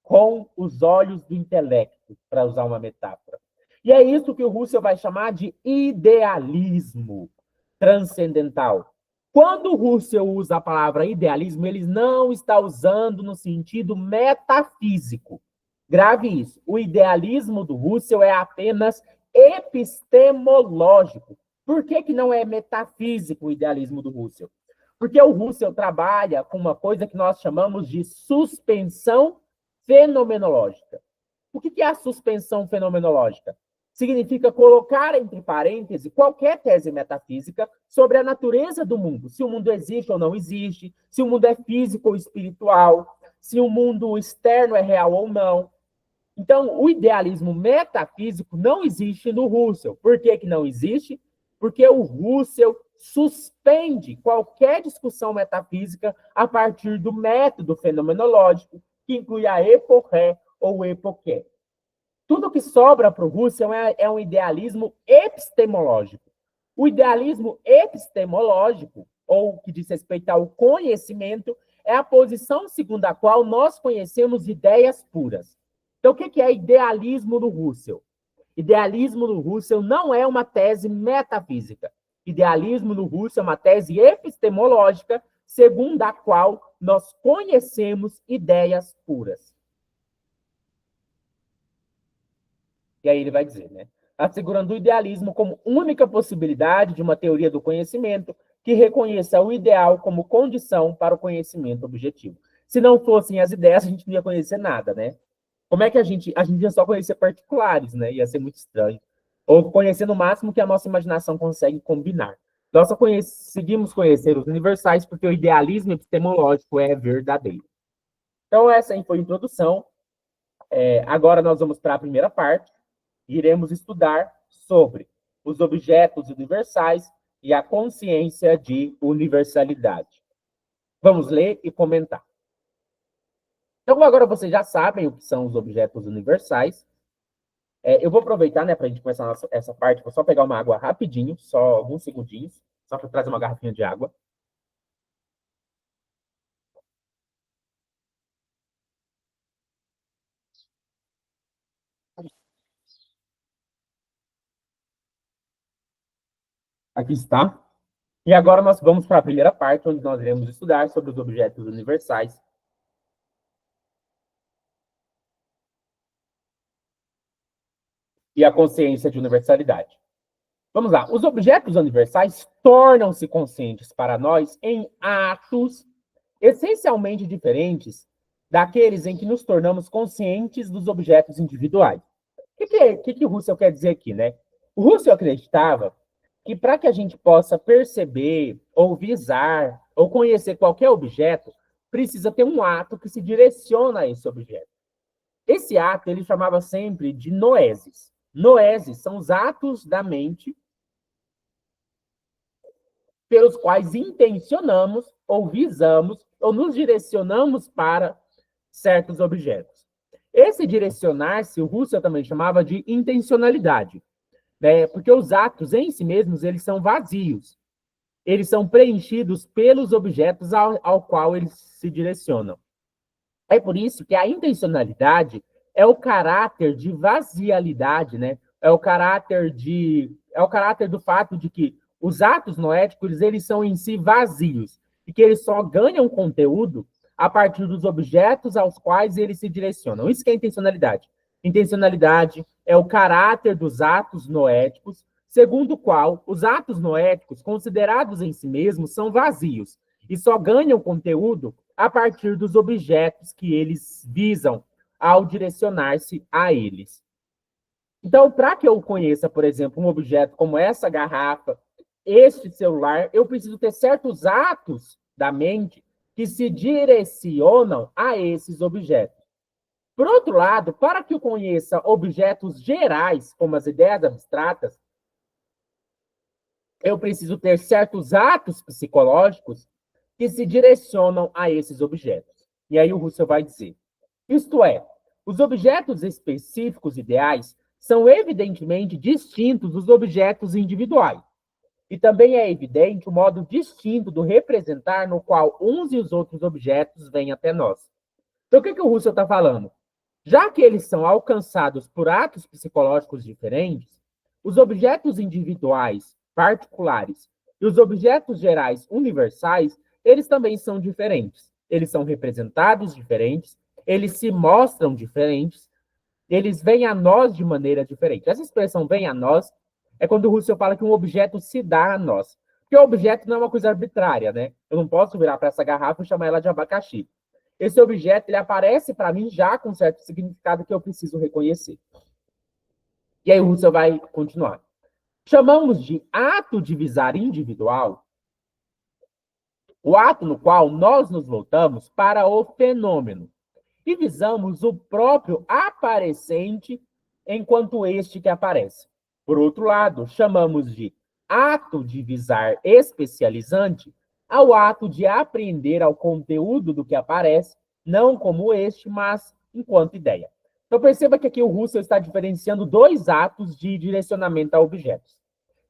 com os olhos do intelecto, para usar uma metáfora. E é isso que o Husserl vai chamar de idealismo transcendental. Quando o Husserl usa a palavra idealismo, ele não está usando no sentido metafísico. Grave isso. O idealismo do Husserl é apenas epistemológico. Por que não é metafísico o idealismo do Husserl? Porque o Husserl trabalha com uma coisa que nós chamamos de suspensão fenomenológica. O que é a suspensão fenomenológica? Significa colocar entre parênteses qualquer tese metafísica sobre a natureza do mundo, se o mundo existe ou não existe, se o mundo é físico ou espiritual, se o mundo externo é real ou não. Então, o idealismo metafísico não existe no Husserl. Por que não existe? Porque o Husserl suspende qualquer discussão metafísica a partir do método fenomenológico, que inclui a eporré ou epoqué. Tudo que sobra para o Husserl é um idealismo epistemológico. O idealismo epistemológico, ou que diz respeito ao conhecimento, é a posição segundo a qual nós conhecemos ideias puras. Então, o que é idealismo do Husserl? Idealismo do Husserl não é uma tese metafísica. Idealismo do Husserl é uma tese epistemológica, segundo a qual nós conhecemos ideias puras. E aí ele vai dizer, né? Assegurando o idealismo como única possibilidade de uma teoria do conhecimento que reconheça o ideal como condição para o conhecimento objetivo. Se não fossem as ideias, a gente não ia conhecer nada, né? Como é que a gente ia só conhecer particulares, né? Ia ser muito estranho. Ou conhecer no máximo que a nossa imaginação consegue combinar. Nós só conseguimos conhecer os universais porque o idealismo epistemológico é verdadeiro. Então, essa aí foi a introdução. Agora nós vamos para a primeira parte. Iremos estudar sobre os objetos universais e a consciência de universalidade. Vamos ler e comentar. Então, agora vocês já sabem o que são os objetos universais. Eu vou aproveitar, né, para a gente começar essa parte, vou só pegar uma água rapidinho, só alguns segundinhos, só para trazer uma garrafinha de água. Aqui está. E agora nós vamos para a primeira parte, onde nós iremos estudar sobre os objetos universais e a consciência de universalidade. Vamos lá. Os objetos universais tornam-se conscientes para nós em atos essencialmente diferentes daqueles em que nos tornamos conscientes dos objetos individuais. O que Russell quer dizer aqui, né? O Russell acreditava que para que a gente possa perceber, ou visar, ou conhecer qualquer objeto, precisa ter um ato que se direciona a esse objeto. Esse ato ele chamava sempre de noeses. Noeses são os atos da mente pelos quais intencionamos, ou visamos, ou nos direcionamos para certos objetos. Esse direcionar-se, o Russell também chamava de intencionalidade, né? Porque os atos em si mesmos, eles são vazios. Eles são preenchidos pelos objetos ao qual eles se direcionam. É por isso que a intencionalidade é o caráter de vazialidade, né? É o caráter do fato de que os atos noéticos, eles são em si vazios e que eles só ganham conteúdo a partir dos objetos aos quais eles se direcionam. Isso que é intencionalidade. Intencionalidade é o caráter dos atos noéticos, segundo o qual os atos noéticos, considerados em si mesmos, são vazios e só ganham conteúdo a partir dos objetos que eles visam ao direcionar-se a eles. Então, para que eu conheça, por exemplo, um objeto como essa garrafa, este celular, eu preciso ter certos atos da mente que se direcionam a esses objetos. Por outro lado, para que eu conheça objetos gerais, como as ideias abstratas, eu preciso ter certos atos psicológicos que se direcionam a esses objetos. E aí o Russell vai dizer, isto é, os objetos específicos ideais são evidentemente distintos dos objetos individuais. E também é evidente o modo distinto do representar no qual uns e os outros objetos vêm até nós. Então, o que o Russell está falando? Já que eles são alcançados por atos psicológicos diferentes, os objetos individuais, particulares, e os objetos gerais universais, eles também são diferentes. Eles são representados diferentes, eles se mostram diferentes, eles vêm a nós de maneira diferente. Essa expressão vem a nós é quando o Russell fala que um objeto se dá a nós. Porque o objeto não é uma coisa arbitrária, né? Eu não posso virar para essa garrafa e chamar ela de abacaxi. Esse objeto ele aparece para mim já com certo significado que eu preciso reconhecer. E aí o Russell vai continuar. Chamamos de ato divisar individual o ato no qual nós nos voltamos para o fenômeno e visamos o próprio aparecente enquanto este que aparece. Por outro lado, chamamos de ato divisar especializante ao ato de apreender ao conteúdo do que aparece, não como este, mas enquanto ideia. Então perceba que aqui o Russell está diferenciando dois atos de direcionamento a objetos.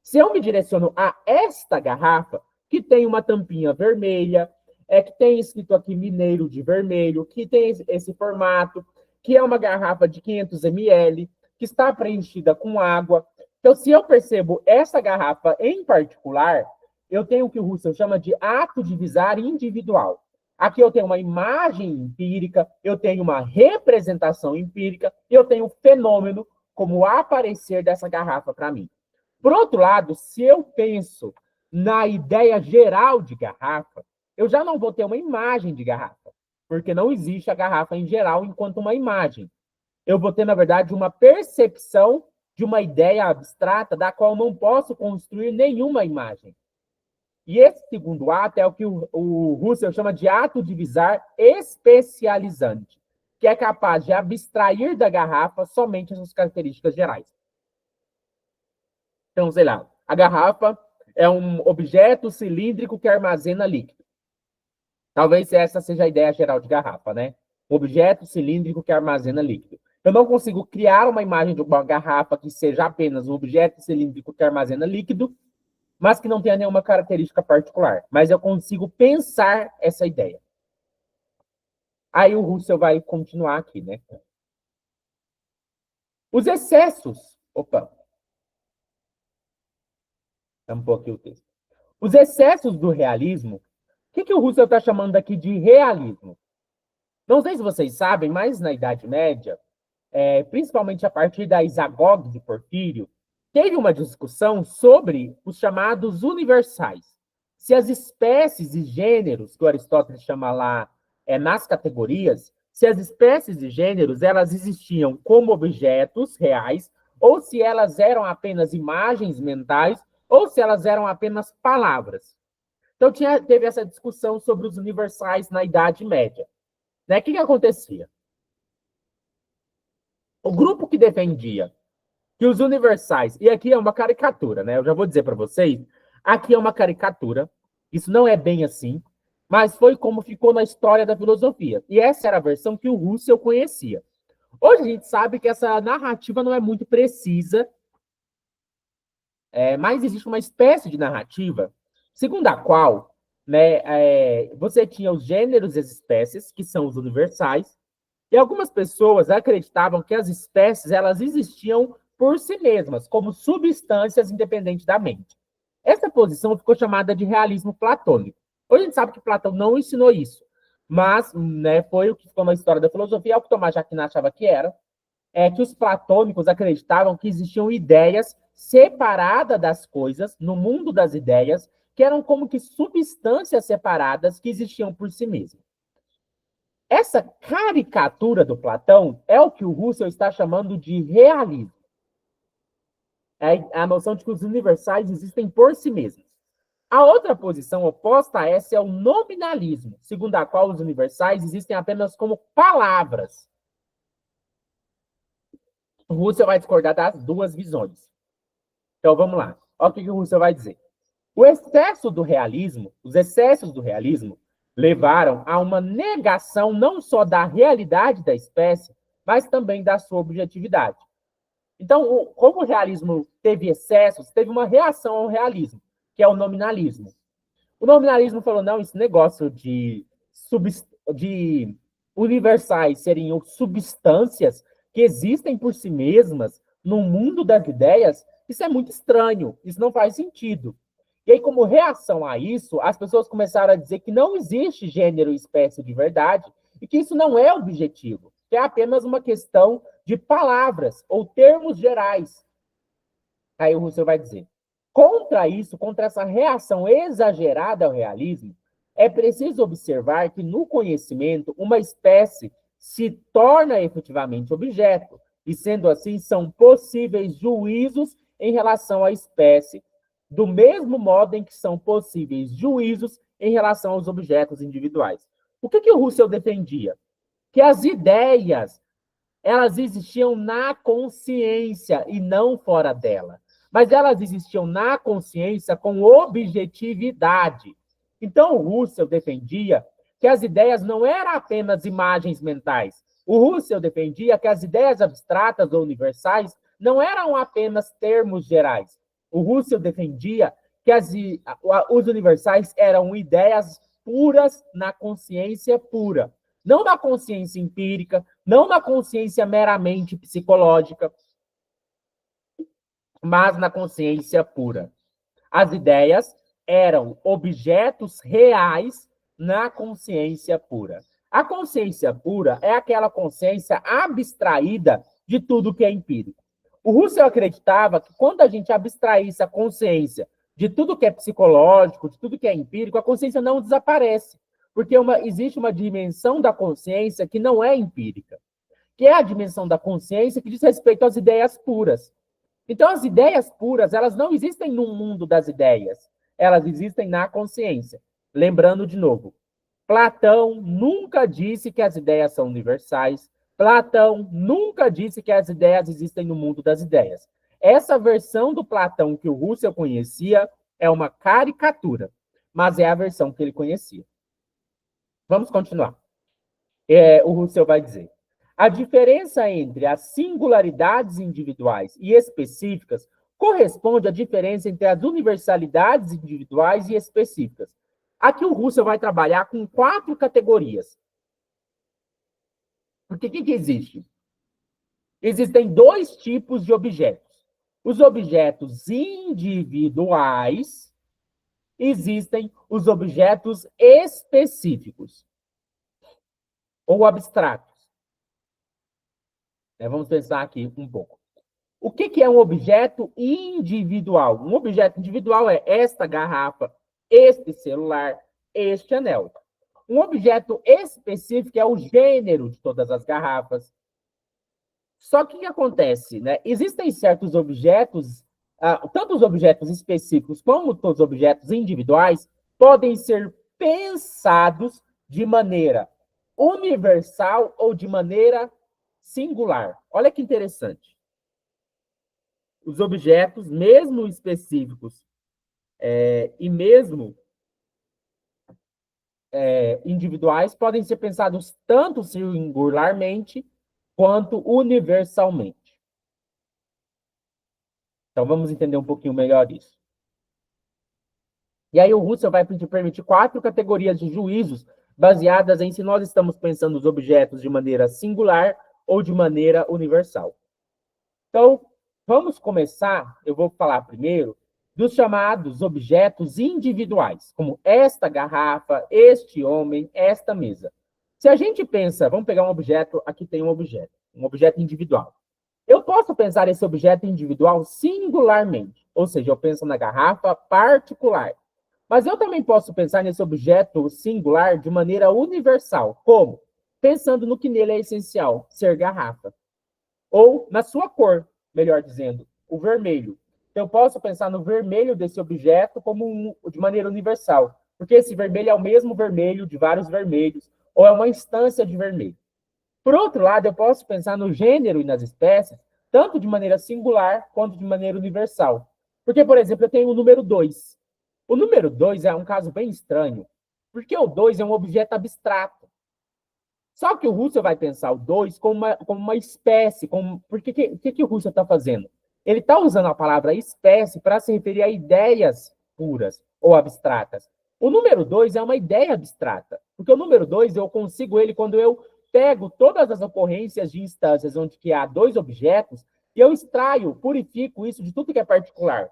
Se eu me direciono a esta garrafa, que tem uma tampinha vermelha, que tem escrito aqui Mineiro de vermelho, que tem esse formato, que é uma garrafa de 500 ml, que está preenchida com água. Então, se eu percebo essa garrafa em particular, eu tenho o que o Russell chama de ato divisar individual. Aqui eu tenho uma imagem empírica, eu tenho uma representação empírica, eu tenho um fenômeno como o aparecer dessa garrafa para mim. Por outro lado, se eu penso na ideia geral de garrafa, eu já não vou ter uma imagem de garrafa, porque não existe a garrafa em geral enquanto uma imagem. Eu vou ter, na verdade, uma percepção de uma ideia abstrata da qual não posso construir nenhuma imagem. E esse segundo ato é o que o Russell chama de ato divisar especializante, que é capaz de abstrair da garrafa somente as suas características gerais. Então, sei lá, a garrafa é um objeto cilíndrico que armazena líquido. Talvez essa seja a ideia geral de garrafa, né? Um objeto cilíndrico que armazena líquido. Eu não consigo criar uma imagem de uma garrafa que seja apenas um objeto cilíndrico que armazena líquido, mas que não tenha nenhuma característica particular. Mas eu consigo pensar essa ideia. Aí o Russell vai continuar aqui, né? Os excessos... Opa! Vamos pôr aqui o texto. Os excessos do realismo, o que o Russell está chamando aqui de realismo? Não sei se vocês sabem, mas na Idade Média, principalmente a partir da Isagoge de Porfírio, teve uma discussão sobre os chamados universais. Se as espécies e gêneros, que o Aristóteles chama lá nas categorias, se as espécies e gêneros elas existiam como objetos reais, ou se elas eram apenas imagens mentais, ou se elas eram apenas palavras. Então, teve essa discussão sobre os universais na Idade Média. Né? O que acontecia? O grupo que defendia que os universais, e aqui é uma caricatura, né? Eu já vou dizer para vocês, aqui é uma caricatura, isso não é bem assim, mas foi como ficou na história da filosofia. E essa era a versão que o Russell conhecia. Hoje a gente sabe que essa narrativa não é muito precisa, mas existe uma espécie de narrativa, segundo a qual, né, você tinha os gêneros e as espécies, que são os universais, e algumas pessoas acreditavam que as espécies elas existiam por si mesmas, como substâncias independentes da mente. Essa posição ficou chamada de realismo platônico. Hoje a gente sabe que Platão não ensinou isso, mas né, foi o que ficou na história da filosofia, é o que Tomás de Aquino achava que era, que os platônicos acreditavam que existiam ideias separadas das coisas, no mundo das ideias, que eram como que substâncias separadas que existiam por si mesmas. Essa caricatura do Platão é o que o Russell está chamando de realismo. É a noção de que os universais existem por si mesmos. A outra posição oposta a essa é o nominalismo, segundo a qual os universais existem apenas como palavras. O Russell vai discordar das duas visões. Então vamos lá. Olha o que o Russell vai dizer. O excesso do realismo, os excessos do realismo, levaram a uma negação não só da realidade da espécie, mas também da sua objetividade. Então, como o realismo teve excessos, teve uma reação ao realismo, que é o nominalismo. O nominalismo falou, não, esse negócio de universais seriam substâncias que existem por si mesmas no mundo das ideias, isso é muito estranho, isso não faz sentido. E aí, como reação a isso, as pessoas começaram a dizer que não existe gênero e espécie de verdade e que isso não é objetivo, que é apenas uma questão de palavras ou termos gerais. Aí o Russell vai dizer, contra isso, contra essa reação exagerada ao realismo, é preciso observar que no conhecimento uma espécie se torna efetivamente objeto, e sendo assim, são possíveis juízos em relação à espécie, do mesmo modo em que são possíveis juízos em relação aos objetos individuais. O que o Russell defendia? Que as ideias, elas existiam na consciência e não fora dela. Mas elas existiam na consciência com objetividade. Então, o Russell defendia que as ideias não eram apenas imagens mentais. O Russell defendia que as ideias abstratas ou universais não eram apenas termos gerais. O Russell defendia que os universais eram ideias puras na consciência pura. Não na consciência empírica, não na consciência meramente psicológica, mas na consciência pura. As ideias eram objetos reais na consciência pura. A consciência pura é aquela consciência abstraída de tudo que é empírico. O Russell acreditava que quando a gente abstraísse a consciência de tudo que é psicológico, de tudo que é empírico, a consciência não desaparece, porque existe uma dimensão da consciência que não é empírica, que é a dimensão da consciência que diz respeito às ideias puras. Então, as ideias puras, elas não existem no mundo das ideias, elas existem na consciência. Lembrando de novo, Platão nunca disse que as ideias são universais, Platão nunca disse que as ideias existem no mundo das ideias. Essa versão do Platão que o Russell conhecia é uma caricatura, mas é a versão que ele conhecia. Vamos continuar. O Russell vai dizer: a diferença entre as singularidades individuais e específicas corresponde à diferença entre as universalidades individuais e específicas. Aqui o Russell vai trabalhar com 4 categorias. Porque o que existe? Existem 2 tipos de objetos. os objetos individuais, existem os objetos específicos ou abstratos. Vamos pensar aqui um pouco. O que é um objeto individual? Um objeto individual é esta garrafa, este celular, este anel. Um objeto específico é o gênero de todas as garrafas. Só que o que acontece, né? Existem certos objetos, tanto os objetos específicos como os objetos individuais, podem ser pensados de maneira universal ou de maneira singular. Olha que interessante. Os objetos, mesmo específicos e mesmo individuais, podem ser pensados tanto singularmente quanto universalmente. Então, vamos entender um pouquinho melhor isso. E aí, o Russell vai permitir 4 categorias de juízos baseadas em se nós estamos pensando os objetos de maneira singular ou de maneira universal. Então, vamos começar, eu vou falar primeiro, dos chamados objetos individuais, como esta garrafa, este homem, esta mesa. Se a gente pensa, vamos pegar um objeto, aqui tem um objeto individual. Eu posso pensar esse objeto individual singularmente, ou seja, eu penso na garrafa particular. Mas eu também posso pensar nesse objeto singular de maneira universal. Como? Pensando no que nele é essencial, ser garrafa. Ou na sua cor, melhor dizendo, o vermelho. Então, eu posso pensar no vermelho desse objeto como de maneira universal, porque esse vermelho é o mesmo vermelho de vários vermelhos, ou é uma instância de vermelho. Por outro lado, eu posso pensar no gênero e nas espécies, tanto de maneira singular quanto de maneira universal. Porque, por exemplo, eu tenho o número 2. O número 2 é um caso bem estranho, porque o 2 é um objeto abstrato. Só que o Russell vai pensar o 2 como uma espécie. Porque o que o Russell está fazendo? Ele está usando a palavra espécie para se referir a ideias puras ou abstratas. O número 2 é uma ideia abstrata, porque o número 2 eu consigo ele quando eu pego todas as ocorrências de instâncias onde que há 2 objetos e eu extraio, purifico isso de tudo que é particular.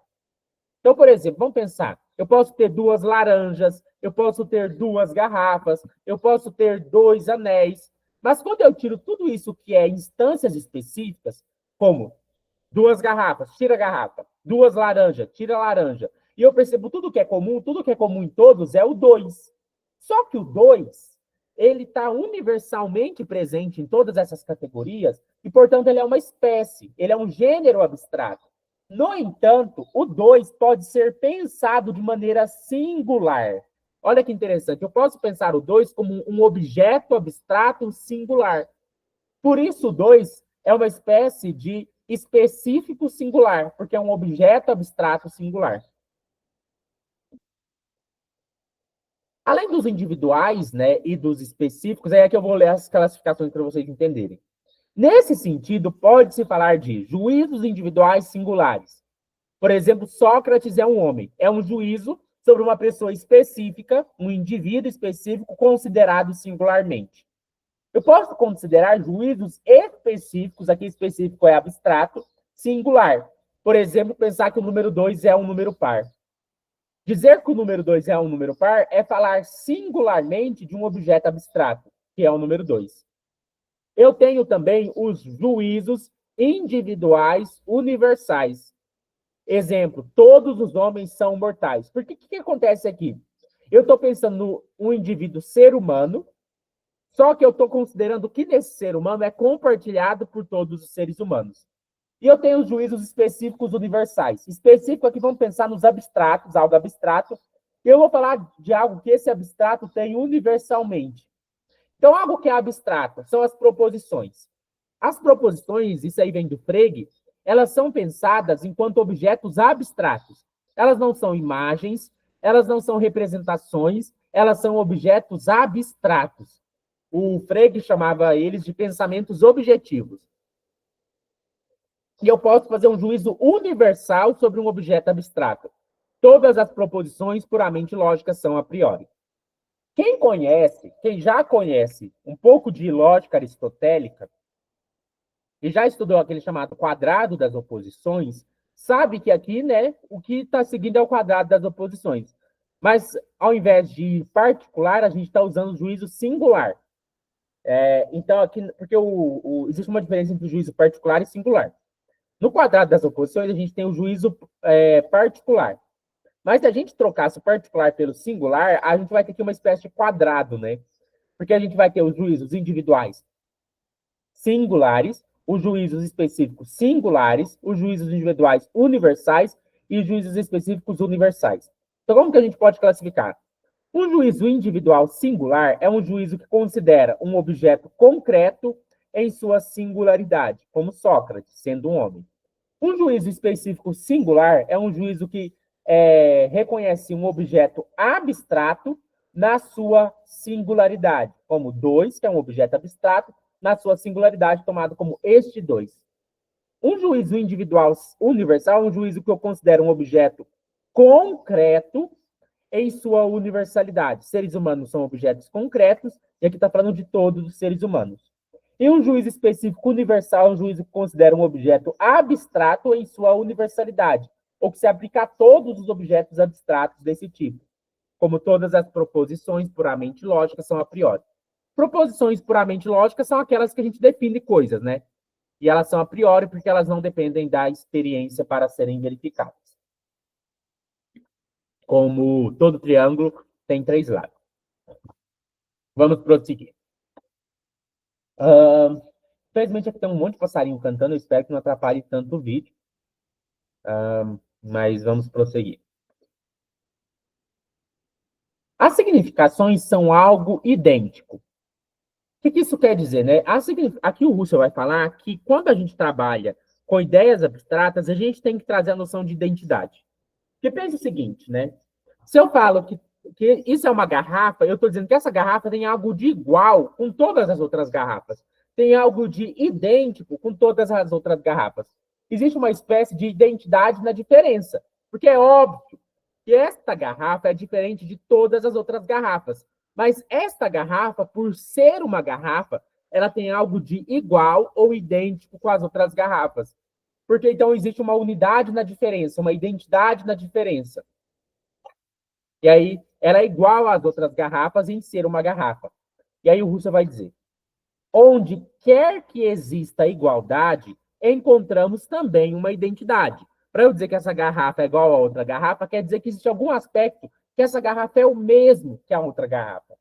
Então, por exemplo, vamos pensar, eu posso ter 2 laranjas, eu posso ter 2 garrafas, eu posso ter 2 anéis, mas quando eu tiro tudo isso que é instâncias específicas, como 2 garrafas, tira a garrafa, 2 laranjas, tira a laranja, e eu percebo tudo que é comum em todos é o 2. Só que o 2, ele está universalmente presente em todas essas categorias, e, portanto, ele é uma espécie, ele é um gênero abstrato. No entanto, o 2 pode ser pensado de maneira singular. Olha que interessante, eu posso pensar o 2 como um objeto abstrato singular. Por isso, o 2 é uma espécie de específico singular, porque é um objeto abstrato singular. Além dos individuais, né, e dos específicos, é que eu vou ler as classificações para vocês entenderem. Nesse sentido, pode-se falar de juízos individuais singulares. Por exemplo, Sócrates é um homem. É um juízo sobre uma pessoa específica, um indivíduo específico considerado singularmente. Eu posso considerar juízos específicos, aqui específico é abstrato, singular. Por exemplo, pensar que o número 2 é um número par. Dizer que o número 2 é um número par é falar singularmente de um objeto abstrato, que é o número 2. Eu tenho também os juízos individuais universais. Exemplo, todos os homens são mortais. Porque o que acontece aqui? Eu estou pensando no indivíduo ser humano, só que eu estou considerando que nesse ser humano é compartilhado por todos os seres humanos. E eu tenho os juízos específicos universais. Específico aqui, vamos pensar nos abstratos, algo abstrato. E eu vou falar de algo que esse abstrato tem universalmente. Então, algo que é abstrato são as proposições. As proposições, isso aí vem do Frege, elas são pensadas enquanto objetos abstratos. Elas não são imagens, elas não são representações, elas são objetos abstratos. O Frege chamava eles de pensamentos objetivos. E eu posso fazer um juízo universal sobre um objeto abstrato. Todas as proposições puramente lógicas são a priori. Quem já conhece um pouco de lógica aristotélica, e já estudou aquele chamado quadrado das oposições, sabe que aqui, né, o que está seguindo é o quadrado das oposições. Mas, ao invés de particular, a gente está usando o juízo singular. Então, aqui, porque existe uma diferença entre o juízo particular e singular. No quadrado das oposições, a gente tem o juízo particular. Mas se a gente trocasse o particular pelo singular, a gente vai ter aqui uma espécie de quadrado, né? Porque a gente vai ter os juízos individuais singulares, os juízos específicos singulares, os juízos individuais universais e os juízos específicos universais. Então, como que a gente pode classificar? Um juízo individual singular é um juízo que considera um objeto concreto em sua singularidade, como Sócrates, sendo um homem. Um juízo específico singular é um juízo que reconhece um objeto abstrato na sua singularidade, como 2, que é um objeto abstrato, na sua singularidade, tomado como este 2. Um juízo individual universal é um juízo que eu considero um objeto concreto em sua universalidade. Seres humanos são objetos concretos, e aqui está falando de todos os seres humanos. E um juízo específico universal é um juízo que considera um objeto abstrato em sua universalidade, ou que se aplica a todos os objetos abstratos desse tipo, como todas as proposições puramente lógicas são a priori. Proposições puramente lógicas são aquelas que a gente define coisas, né? E elas são a priori porque elas não dependem da experiência para serem verificadas. Como todo triângulo tem 3 lados. Vamos prosseguir. Infelizmente aqui tem um monte de passarinho cantando, eu espero que não atrapalhe tanto o vídeo. Mas vamos prosseguir. As significações são algo idêntico. O que isso quer dizer, né? Aqui o Russell vai falar que quando a gente trabalha com ideias abstratas, a gente tem que trazer a noção de identidade. Porque pensa o seguinte, né? Se eu falo que isso é uma garrafa, eu estou dizendo que essa garrafa tem algo de igual com todas as outras garrafas. Tem algo de idêntico com todas as outras garrafas. Existe uma espécie de identidade na diferença. Porque é óbvio que esta garrafa é diferente de todas as outras garrafas. Mas esta garrafa, por ser uma garrafa, ela tem algo de igual ou idêntico com as outras garrafas. Porque então existe uma unidade na diferença, uma identidade na diferença. E aí ela é igual às outras garrafas em ser uma garrafa. E aí o Russell vai dizer: onde quer que exista igualdade, encontramos também uma identidade. Para eu dizer que essa garrafa é igual a outra garrafa, quer dizer que existe algum aspecto que essa garrafa é o mesmo que a outra garrafa.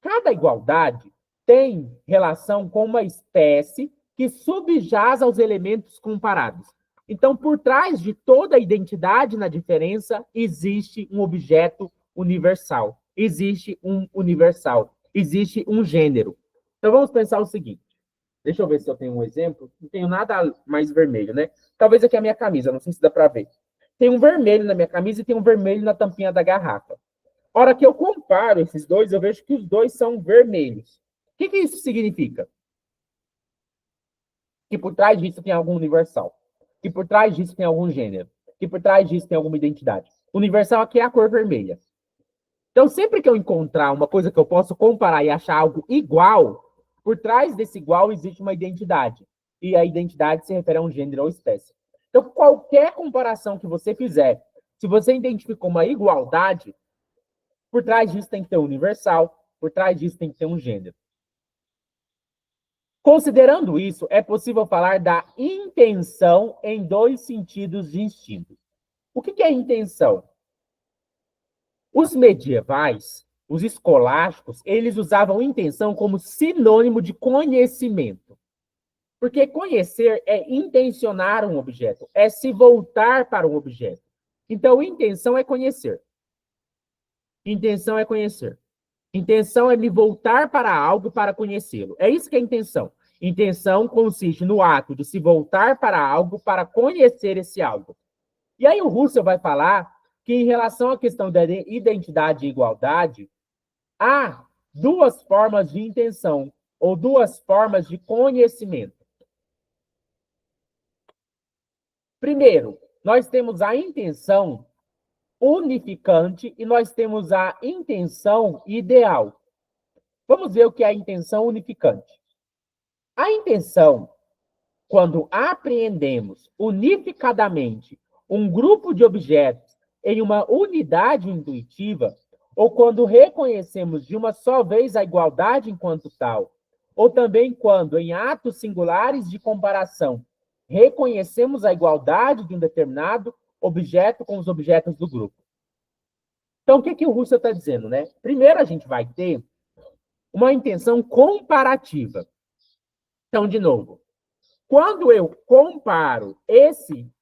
Cada igualdade tem relação com uma espécie que subjaz aos elementos comparados. Então, por trás de toda a identidade na diferença, existe um objeto universal. Existe um universal. Existe um gênero. Então, vamos pensar o seguinte. Deixa eu ver se eu tenho um exemplo. Não tenho nada mais vermelho, né? Talvez aqui a minha camisa, não sei se dá para ver. Tem um vermelho na minha camisa e tem um vermelho na tampinha da garrafa. A hora que eu comparo esses dois, eu vejo que os dois são vermelhos. O que isso significa? Que por trás disso tem algum universal. Que por trás disso tem algum gênero. Que por trás disso tem alguma identidade. O universal aqui é a cor vermelha. Então, sempre que eu encontrar uma coisa que eu posso comparar e achar algo igual, por trás desse igual existe uma identidade. E a identidade se refere a um gênero ou espécie. Então, qualquer comparação que você fizer, se você identificou uma igualdade, por trás disso tem que ter um universal, por trás disso tem que ter um gênero. Considerando isso, é possível falar da intenção em 2 sentidos distintos. O que é intenção? Os medievais, os escolásticos, eles usavam intenção como sinônimo de conhecimento. Porque conhecer é intencionar um objeto, é se voltar para um objeto. Então, intenção é conhecer. Intenção é conhecer. Intenção é me voltar para algo para conhecê-lo. É isso que é intenção. Intenção consiste no ato de se voltar para algo para conhecer esse algo. E aí o Russell vai falar que em relação à questão da identidade e igualdade, há 2 formas de intenção ou 2 formas de conhecimento. Primeiro, nós temos a intenção unificante e nós temos a intenção ideal. Vamos ver o que é a intenção unificante. A intenção quando apreendemos unificadamente um grupo de objetos em uma unidade intuitiva, ou quando reconhecemos de uma só vez a igualdade enquanto tal, ou também quando, em atos singulares de comparação, reconhecemos a igualdade de um determinado objeto com os objetos do grupo. Então, o que o Russell está dizendo, né? Primeiro, a gente vai ter uma intenção comparativa. Então, de novo, quando eu comparo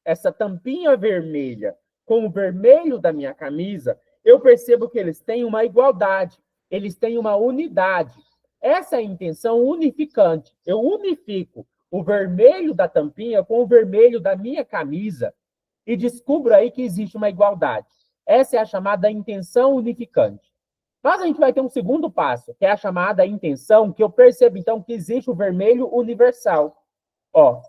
essa tampinha vermelha com o vermelho da minha camisa, eu percebo que eles têm uma igualdade, eles têm uma unidade. Essa é a intenção unificante. Eu unifico o vermelho da tampinha com o vermelho da minha camisa e descubro aí que existe uma igualdade. Essa é a chamada intenção unificante. Mas a gente vai ter um segundo passo, que é a chamada intenção, que eu percebo, então, que existe o vermelho universal.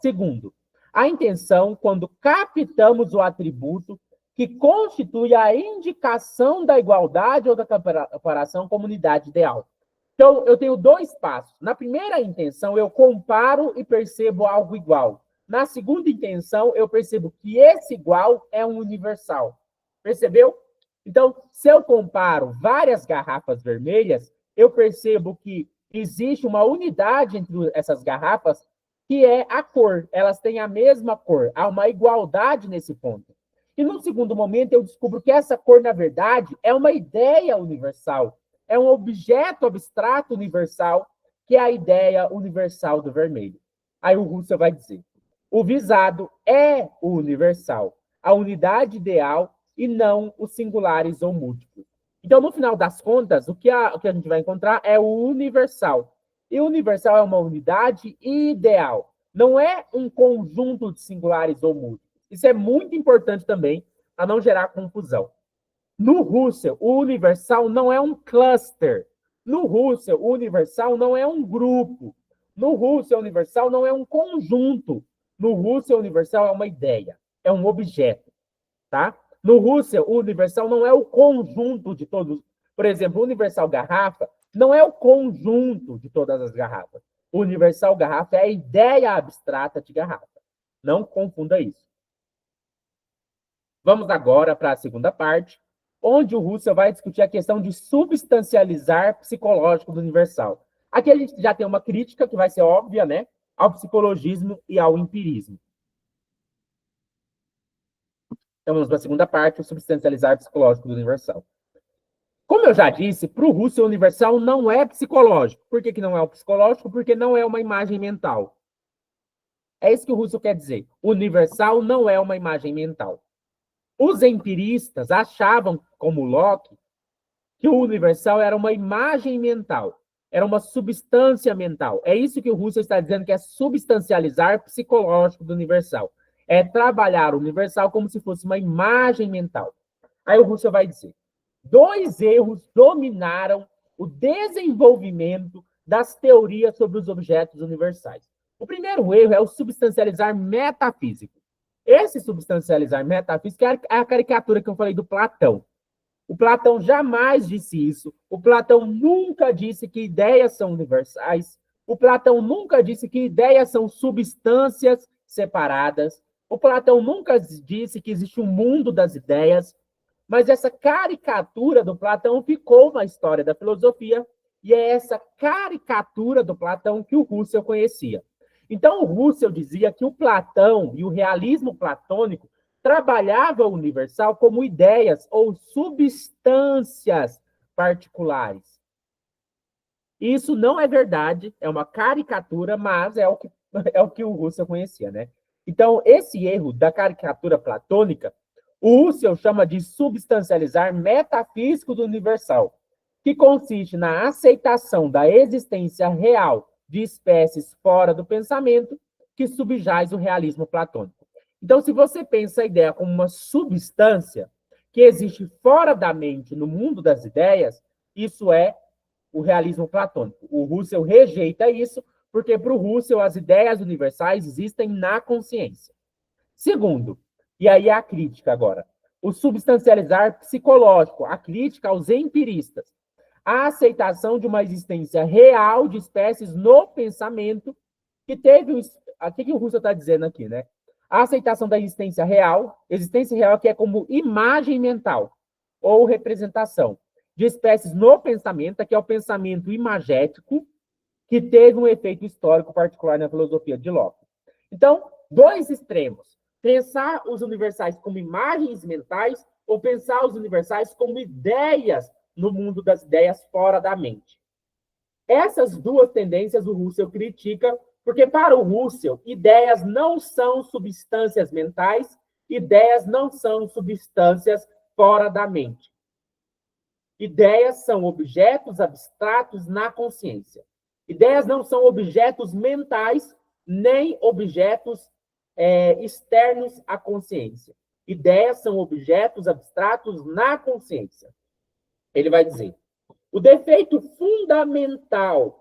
Segundo, a intenção, quando captamos o atributo que constitui a indicação da igualdade ou da comparação como unidade ideal. Então, eu tenho dois passos. Na primeira intenção, eu comparo e percebo algo igual. Na segunda intenção, eu percebo que esse igual é um universal. Percebeu? Então, se eu comparo várias garrafas vermelhas, eu percebo que existe uma unidade entre essas garrafas, que é a cor. Elas têm a mesma cor. Há uma igualdade nesse ponto. E, no segundo momento, eu descubro que essa cor, na verdade, é uma ideia universal. É um objeto abstrato universal, que é a ideia universal do vermelho. Aí o Russell vai dizer: o visado é o universal, a unidade ideal e não os singulares ou múltiplos. Então, no final das contas, o que a gente vai encontrar é o universal. E o universal é uma unidade ideal. Não é um conjunto de singulares ou múltiplos. Isso é muito importante também, para não gerar confusão. No Russell, o universal não é um cluster. No Russell, o universal não é um grupo. No Russell, o universal não é um conjunto. No Russell, o universal é uma ideia, é um objeto, tá? No Russell, o universal não é o conjunto de todos. Por exemplo, o universal garrafa não é o conjunto de todas as garrafas. O universal garrafa é a ideia abstrata de garrafa. Não confunda isso. Vamos agora para a segunda parte, onde o Russell vai discutir a questão de substancializar psicológico do universal. Aqui a gente já tem uma crítica que vai ser óbvia, né, ao psicologismo e ao empirismo. Então vamos para a segunda parte, o substancializar psicológico do universal. Como eu já disse, para o Russell, o universal não é psicológico. Por que não é o psicológico? Porque não é uma imagem mental. É isso que o Russell quer dizer. O universal não é uma imagem mental. Os empiristas achavam, como Locke, que o universal era uma imagem mental, era uma substância mental. É isso que o Russell está dizendo, que é substancializar psicológico do universal. É trabalhar o universal como se fosse uma imagem mental. Aí o Russell vai dizer: dois erros dominaram o desenvolvimento das teorias sobre os objetos universais. O primeiro erro é o substancializar metafísico. Esse substancializar metafísico é a caricatura que eu falei do Platão. O Platão jamais disse isso. O Platão nunca disse que ideias são universais. O Platão nunca disse que ideias são substâncias separadas. O Platão nunca disse que existe um mundo das ideias. Mas essa caricatura do Platão ficou na história da filosofia, e é essa caricatura do Platão que o Russell conhecia. Então, o Russell dizia que o Platão e o realismo platônico trabalhava o universal como ideias ou substâncias particulares. Isso não é verdade, é uma caricatura, mas é o que o Russell conhecia, né? Então, esse erro da caricatura platônica, o Russell chama de substancializar metafísico do universal, que consiste na aceitação da existência real de espécies fora do pensamento, que subjaz o realismo platônico. Então, se você pensa a ideia como uma substância que existe fora da mente, no mundo das ideias, isso é o realismo platônico. O Russell rejeita isso, porque para o Russell as ideias universais existem na consciência. Segundo, e aí a crítica agora, o substancializar psicológico, a crítica aos empiristas, a aceitação de uma existência real de espécies no pensamento que teve que o Russell está dizendo aqui, né? A aceitação da existência real que é como imagem mental ou representação de espécies no pensamento, que é o pensamento imagético, que teve um efeito histórico particular na filosofia de Locke. Então, dois extremos. Pensar os universais como imagens mentais ou pensar os universais como ideias no mundo das ideias fora da mente. Essas duas tendências o Russell critica, porque para o Russell, ideias não são substâncias mentais, ideias não são substâncias fora da mente. Ideias são objetos abstratos na consciência. Ideias não são objetos mentais, nem objetos externos à consciência. Ideias são objetos abstratos na consciência. Ele vai dizer: o defeito fundamental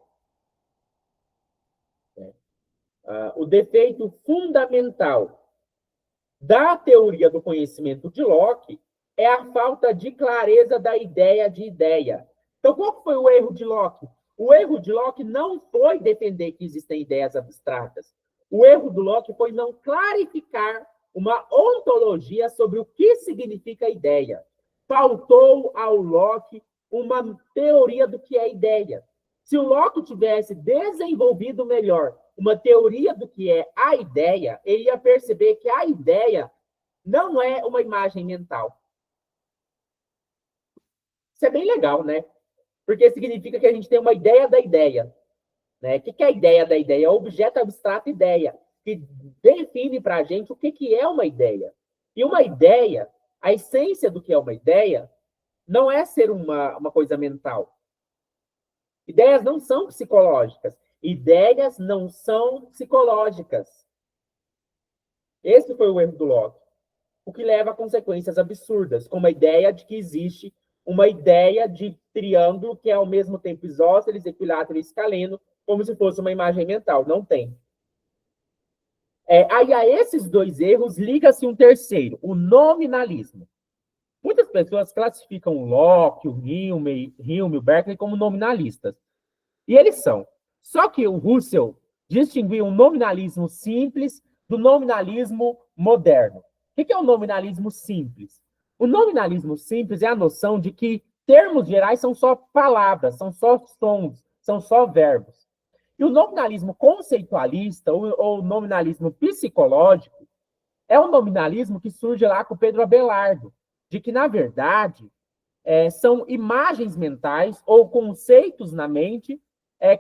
da teoria do conhecimento de Locke é a falta de clareza da ideia de ideia. Então, qual foi o erro de Locke? O erro de Locke não foi defender que existem ideias abstratas. O erro do Locke foi não clarificar uma ontologia sobre o que significa ideia. Faltou ao Locke uma teoria do que é ideia. Se o Locke tivesse desenvolvido melhor uma teoria do que é a ideia, ele ia perceber que a ideia não é uma imagem mental. Isso é bem legal, né? Porque significa que a gente tem uma ideia da ideia. Né? O que é a ideia da ideia? É o objeto abstrato ideia, que define para a gente o que é uma ideia. E uma ideia, a essência do que é uma ideia, não é ser uma coisa mental. Ideias não são psicológicas. Ideias não são psicológicas. Esse foi o erro do Locke. O que leva a consequências absurdas, como a ideia de que existe uma ideia de triângulo que é ao mesmo tempo isósceles, equilátero e escaleno, como se fosse uma imagem mental. Não tem. Aí a esses dois erros liga-se um terceiro, o nominalismo. Muitas pessoas classificam o Locke, o Hume, o Berkeley como nominalistas. E eles são. Só que o Russell distinguiu o nominalismo simples do nominalismo moderno. O que é o nominalismo simples? O nominalismo simples é a noção de que termos gerais são só palavras, são só sons, são só verbos. E o nominalismo conceitualista, ou nominalismo psicológico, é um nominalismo que surge lá com o Pedro Abelardo, de que, na verdade, são imagens mentais ou conceitos na mente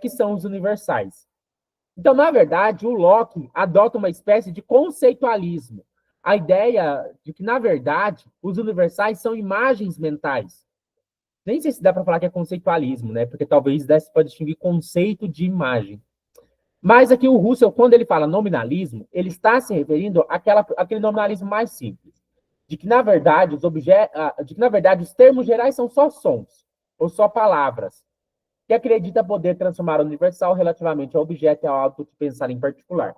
que são os universais. Então, na verdade, o Locke adota uma espécie de conceitualismo. A ideia de que, na verdade, os universais são imagens mentais. Nem sei se dá para falar que é conceitualismo, né? Porque talvez desse para distinguir conceito de imagem. Mas aqui o Russell, quando ele fala nominalismo, ele está se referindo àquele nominalismo mais simples. De que, na verdade, os termos gerais são só sons, ou só palavras, que acredita poder transformar o universal relativamente ao objeto e ao ato de pensar em particular.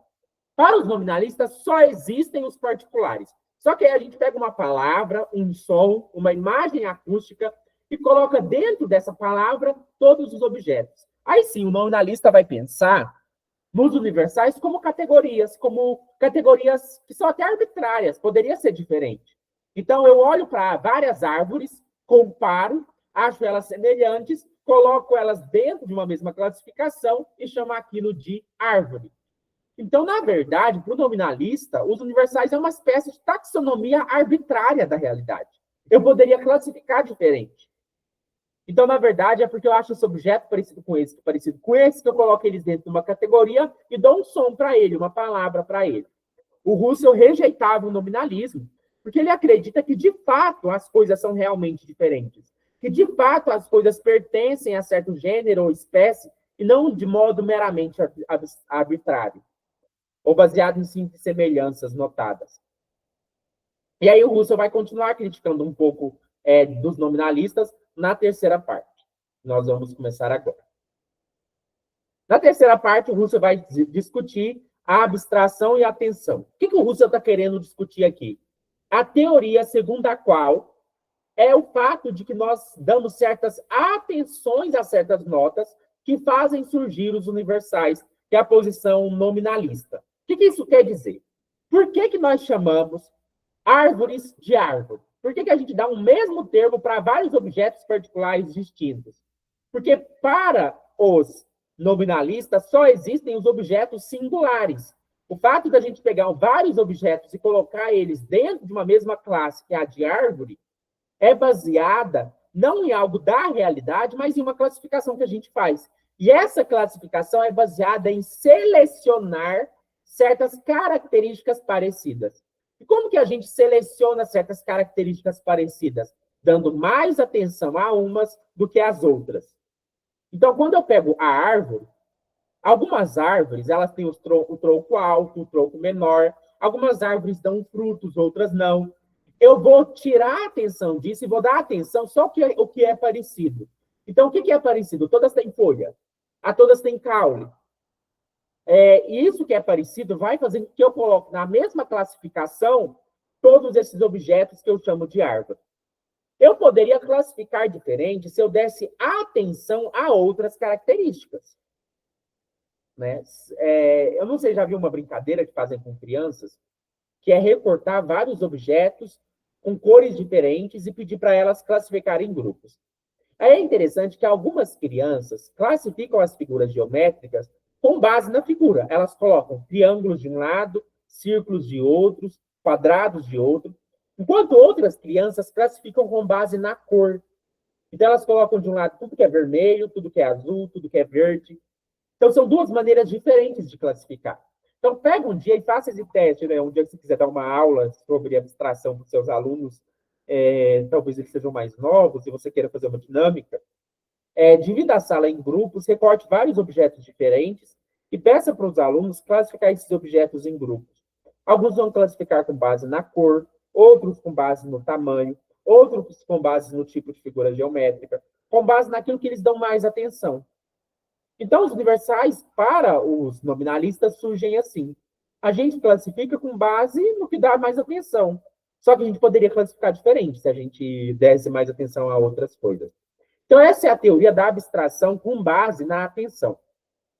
Para os nominalistas, só existem os particulares. Só que aí a gente pega uma palavra, um som, uma imagem acústica e coloca dentro dessa palavra todos os objetos. Aí sim, o nominalista vai pensar nos universais como categorias que são até arbitrárias, poderia ser diferente. Então, eu olho para várias árvores, comparo, acho elas semelhantes, coloco elas dentro de uma mesma classificação e chamo aquilo de árvore. Então, na verdade, para o nominalista, os universais é uma espécie de taxonomia arbitrária da realidade. Eu poderia classificar diferente. Então, na verdade, é porque eu acho esse objeto parecido com esse, que eu coloco eles dentro de uma categoria e dou um som para ele, uma palavra para ele. O Russell rejeitava o nominalismo, porque ele acredita que, de fato, as coisas são realmente diferentes. Que, de fato, as coisas pertencem a certo gênero ou espécie, e não de modo meramente arbitrário, ou baseado em simples semelhanças notadas. E aí o Russell vai continuar criticando um pouco dos nominalistas na terceira parte. Nós vamos começar agora. Na terceira parte, o Russell vai discutir a abstração e a atenção. O que o Russell está querendo discutir aqui? A teoria segundo a qual é o fato de que nós damos certas atenções a certas notas que fazem surgir os universais, que é a posição nominalista. que isso quer dizer? Por que nós chamamos árvores de árvore? Por que a gente dá um mesmo termo para vários objetos particulares distintos? Porque para os nominalistas só existem os objetos singulares. O fato da gente pegar vários objetos e colocar eles dentro de uma mesma classe, que é a de árvore, é baseada não em algo da realidade, mas em uma classificação que a gente faz. E essa classificação é baseada em selecionar certas características parecidas. E como que a gente seleciona certas características parecidas? Dando mais atenção a umas do que às outras. Então, quando eu pego a árvore, algumas árvores, elas têm o tronco alto, o tronco menor. Algumas árvores dão frutos, outras não. Eu vou tirar a atenção disso e vou dar atenção só o que é parecido. Então, o que é parecido? Todas têm folha. Todas têm caule. E isso que é parecido vai fazer com que eu coloque na mesma classificação todos esses objetos que eu chamo de árvore. Eu poderia classificar diferente se eu desse atenção a outras características. Né? Eu não sei, já viu uma brincadeira que fazem com crianças, que é recortar vários objetos com cores diferentes e pedir para elas classificarem em grupos. É interessante que algumas crianças classificam as figuras geométricas com base na figura. Elas colocam triângulos de um lado, círculos de outros, quadrados de outro, enquanto outras crianças classificam com base na cor. Então, elas colocam de um lado tudo que é vermelho, tudo que é azul, tudo que é verde. Então, são duas maneiras diferentes de classificar. Então, pega um dia e faça esse teste, né? Um dia que você quiser dar uma aula sobre abstração para os seus alunos, talvez eles sejam mais novos e você queira fazer uma dinâmica, divida a sala em grupos, recorte vários objetos diferentes e peça para os alunos classificar esses objetos em grupos. Alguns vão classificar com base na cor, outros com base no tamanho, outros com base no tipo de figura geométrica, com base naquilo que eles dão mais atenção. Então, os universais, para os nominalistas, surgem assim. A gente classifica com base no que dá mais atenção. Só que a gente poderia classificar diferente se a gente desse mais atenção a outras coisas. Então, essa é a teoria da abstração com base na atenção.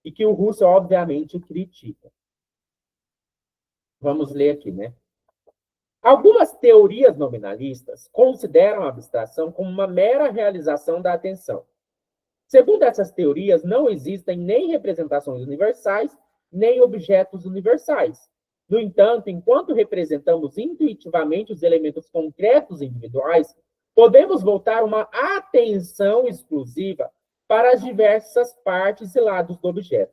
E que o Russell, obviamente, critica. Vamos ler aqui, né? Algumas teorias nominalistas consideram a abstração como uma mera realização da atenção. Segundo essas teorias, não existem nem representações universais, nem objetos universais. No entanto, enquanto representamos intuitivamente os elementos concretos individuais, podemos voltar uma atenção exclusiva para as diversas partes e lados do objeto.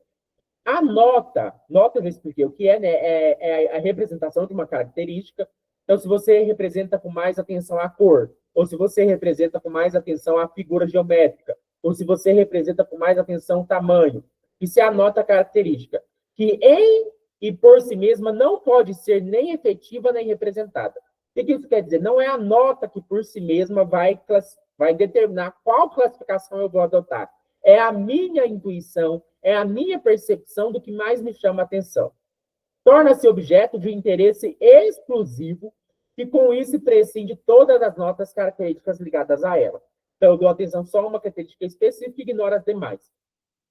A nota eu já expliquei o que é, né? É a representação de uma característica. Então, se você representa com mais atenção a cor, ou se você representa com mais atenção a figura geométrica, ou se você representa com mais atenção o tamanho. Isso é a nota característica, que em e por si mesma não pode ser nem efetiva nem representada. O que isso quer dizer? Não é a nota que por si mesma vai determinar qual classificação eu vou adotar. É a minha intuição, é a minha percepção do que mais me chama a atenção. Torna-se objeto de interesse exclusivo e, com isso, prescinde todas as notas características ligadas a ela. Então, eu dou atenção só a uma característica específica e ignoro as demais.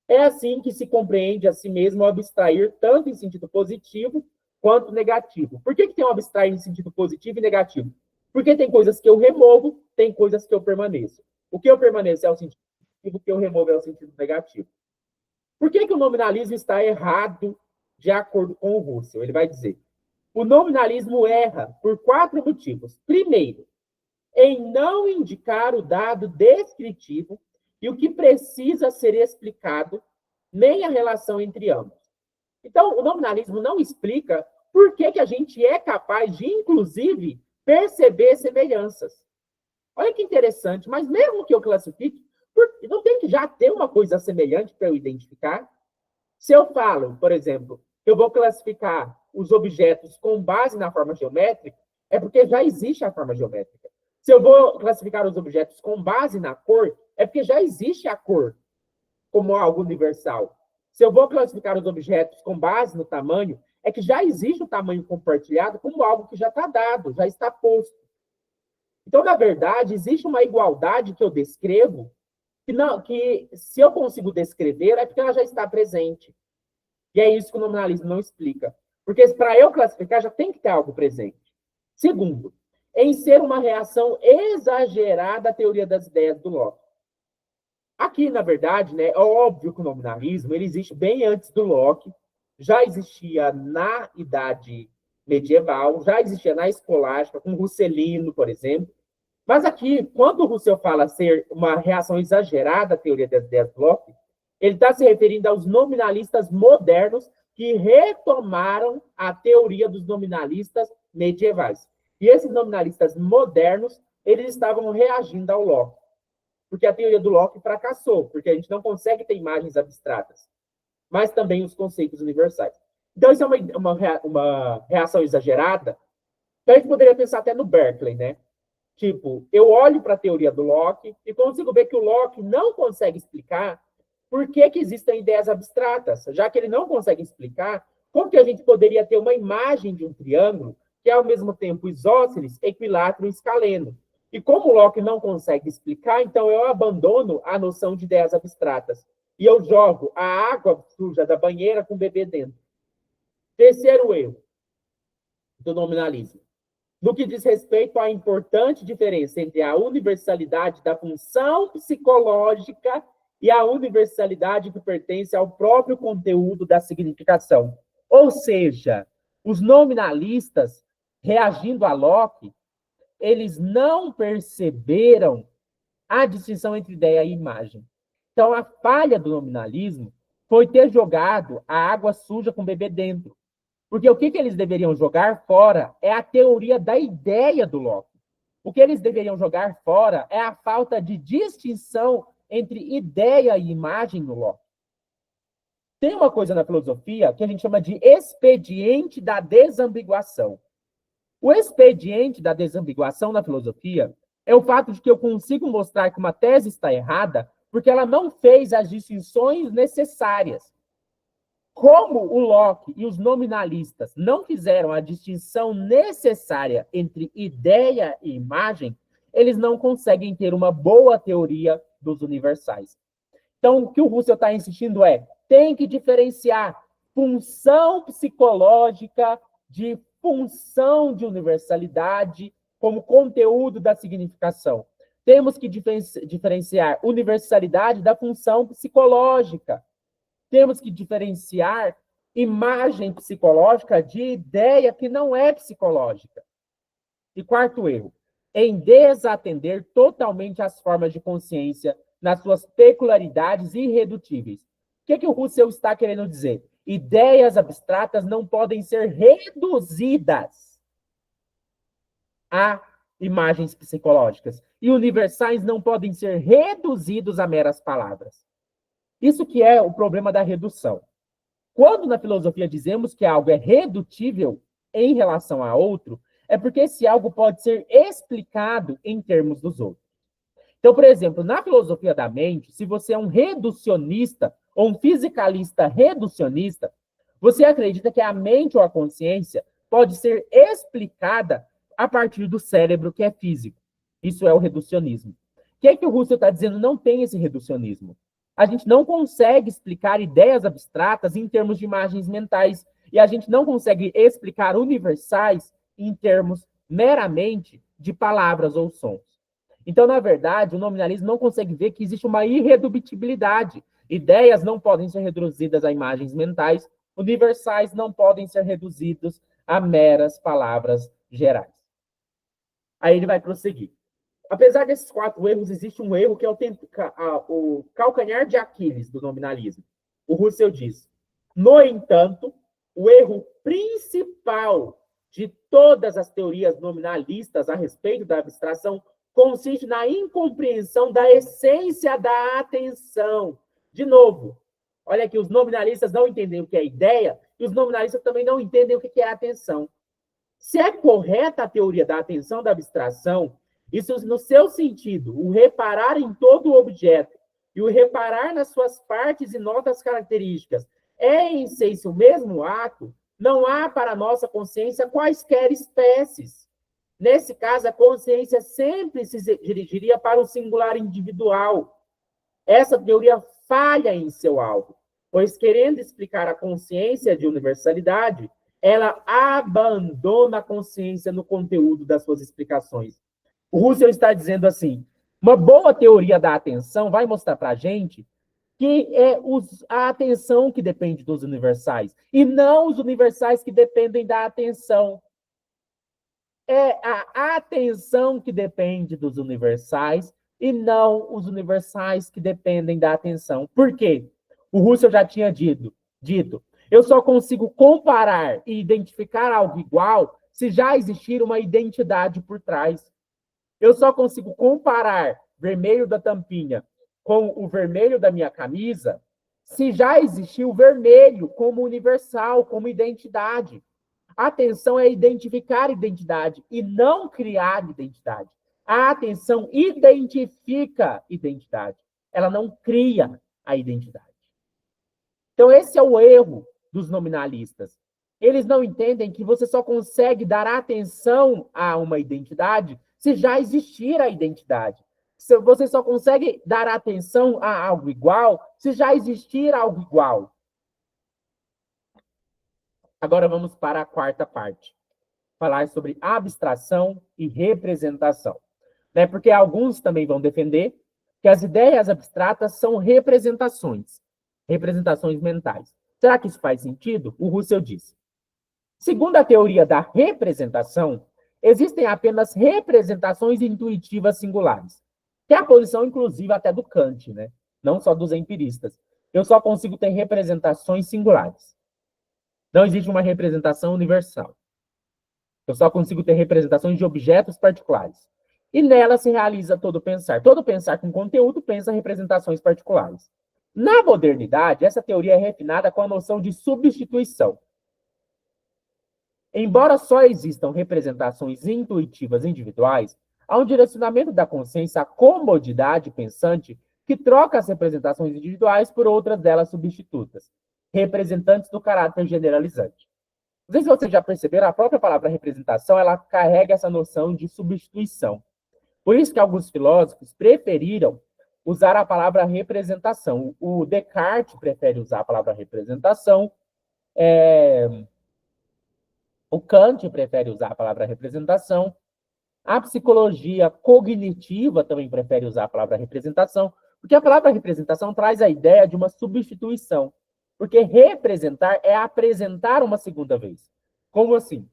É assim que se compreende a si mesmo ao abstrair tanto em sentido positivo quanto negativo. Por que tem um abstrair em sentido positivo e negativo? Porque tem coisas que eu removo, tem coisas que eu permaneço. O que eu permaneço é o sentido positivo, o que eu removo é o sentido negativo. Por que o nominalismo está errado de acordo com o Russell? Ele vai dizer, o nominalismo erra por 4 motivos. Primeiro, em não indicar o dado descritivo e o que precisa ser explicado, nem a relação entre ambos. Então, o nominalismo não explica por que a gente é capaz de, inclusive, perceber semelhanças. Olha que interessante, mas mesmo que eu classifique, não tem que já ter uma coisa semelhante para eu identificar? Se eu falo, por exemplo, que eu vou classificar os objetos com base na forma geométrica, é porque já existe a forma geométrica. Se eu vou classificar os objetos com base na cor, é porque já existe a cor como algo universal. Se eu vou classificar os objetos com base no tamanho, é que já existe o tamanho compartilhado como algo que já está dado, já está posto. Então, na verdade, existe uma igualdade que eu descrevo, que se eu consigo descrever, é porque ela já está presente. E é isso que o nominalismo não explica. Porque para eu classificar já tem que ter algo presente. Segundo, em ser uma reação exagerada à teoria das ideias do Locke. Aqui, na verdade, né, é óbvio que o nominalismo ele existe bem antes do Locke, já existia na Idade Medieval, já existia na Escolástica, com Russelino, por exemplo. Mas aqui, quando o Rousseau fala ser uma reação exagerada à teoria das ideias do Locke, ele está se referindo aos nominalistas modernos que retomaram a teoria dos nominalistas medievais. E esses nominalistas modernos, eles estavam reagindo ao Locke, porque a teoria do Locke fracassou, porque a gente não consegue ter imagens abstratas, mas também os conceitos universais. Então, isso é uma reação exagerada. Então, a gente poderia pensar até no Berkeley, né? Tipo, eu olho para a teoria do Locke e consigo ver que o Locke não consegue explicar por que existem ideias abstratas. Já que ele não consegue explicar, como que a gente poderia ter uma imagem de um triângulo que é, ao mesmo tempo, isósceles, equilátero e escaleno? E como o Locke não consegue explicar, então eu abandono a noção de ideias abstratas. E eu jogo a água suja da banheira com o bebê dentro. Terceiro erro do nominalismo. No que diz respeito à importante diferença entre a universalidade da função psicológica e a universalidade que pertence ao próprio conteúdo da significação. Ou seja, os nominalistas, reagindo a Locke, eles não perceberam a distinção entre ideia e imagem. Então, a falha do nominalismo foi ter jogado a água suja com o bebê dentro. Porque o que eles deveriam jogar fora é a teoria da ideia do Locke. O que eles deveriam jogar fora é a falta de distinção entre ideia e imagem no Locke. Tem uma coisa na filosofia que a gente chama de expediente da desambiguação. O expediente da desambiguação na filosofia é o fato de que eu consigo mostrar que uma tese está errada porque ela não fez as distinções necessárias. Como o Locke e os nominalistas não fizeram a distinção necessária entre ideia e imagem, eles não conseguem ter uma boa teoria dos universais. Então, o que o Russell está insistindo tem que diferenciar função psicológica de função de universalidade como conteúdo da significação. Temos que diferenciar universalidade da função psicológica. Temos que diferenciar imagem psicológica de ideia que não é psicológica. E quarto erro, em desatender totalmente as formas de consciência nas suas peculiaridades irredutíveis. O que o Russell está querendo dizer? Ideias abstratas não podem ser reduzidas a imagens psicológicas. E universais não podem ser reduzidos a meras palavras. Isso que é o problema da redução. Quando na filosofia dizemos que algo é redutível em relação a outro, é porque esse algo pode ser explicado em termos dos outros. Então, por exemplo, na filosofia da mente, se você é um reducionista ou um fisicalista reducionista, você acredita que a mente ou a consciência pode ser explicada a partir do cérebro que é físico. Isso é o reducionismo. O que o Russell está dizendo? Não tem esse reducionismo. A gente não consegue explicar ideias abstratas em termos de imagens mentais. E a gente não consegue explicar universais em termos meramente de palavras ou sons. Então, na verdade, o nominalismo não consegue ver que existe uma irredutibilidade. Ideias não podem ser reduzidas a imagens mentais, universais não podem ser reduzidos a meras palavras gerais. Aí ele vai prosseguir. Apesar desses 4 erros, existe um erro que é o calcanhar de Aquiles do nominalismo. O Russell diz: no entanto, o erro principal de todas as teorias nominalistas a respeito da abstração consiste na incompreensão da essência da atenção. De novo, olha aqui, os nominalistas não entendem o que é ideia e os nominalistas também não entendem o que é atenção. Se é correta a teoria da atenção da abstração, isso no seu sentido, o reparar em todo o objeto e o reparar nas suas partes e notas características é, em essência, o mesmo ato, não há para a nossa consciência quaisquer espécies. Nesse caso, a consciência sempre se dirigiria para o singular individual. Essa teoria falha em seu alvo, pois, querendo explicar a consciência de universalidade, ela abandona a consciência no conteúdo das suas explicações. O Russell está dizendo assim, uma boa teoria da atenção vai mostrar para a gente que é a atenção que depende dos universais, e não os universais que dependem da atenção. É a atenção que depende dos universais e não os universais que dependem da atenção. Por quê? O Russell já tinha dito, eu só consigo comparar e identificar algo igual se já existir uma identidade por trás. Eu só consigo comparar vermelho da tampinha com o vermelho da minha camisa se já existir o vermelho como universal, como identidade. A atenção é identificar identidade e não criar identidade. A atenção identifica identidade. Ela não cria a identidade. Então, esse é o erro dos nominalistas. Eles não entendem que você só consegue dar atenção a uma identidade se já existir a identidade. Você só consegue dar atenção a algo igual se já existir algo igual. Agora vamos para a quarta parte. Falar sobre abstração e representação. Né? Porque alguns também vão defender que as ideias abstratas são representações mentais. Será que isso faz sentido? O Russell disse. Segundo a teoria da representação, existem apenas representações intuitivas singulares, que é a posição, inclusive, até do Kant, né? Não só dos empiristas. Eu só consigo ter representações singulares. Não existe uma representação universal. Eu só consigo ter representações de objetos particulares. E nela se realiza todo pensar. Todo pensar com conteúdo pensa representações particulares. Na modernidade, essa teoria é refinada com a noção de substituição. Embora só existam representações intuitivas individuais, há um direcionamento da consciência à comodidade pensante que troca as representações individuais por outras delas substitutas, representantes do caráter generalizante. Não sei se vocês já perceberam, a própria palavra representação, ela carrega essa noção de substituição. Por isso que alguns filósofos preferiram usar a palavra representação. O Descartes prefere usar a palavra representação, o Kant prefere usar a palavra representação, a psicologia cognitiva também prefere usar a palavra representação, porque a palavra representação traz a ideia de uma substituição. Porque representar é apresentar uma segunda vez. Como assim?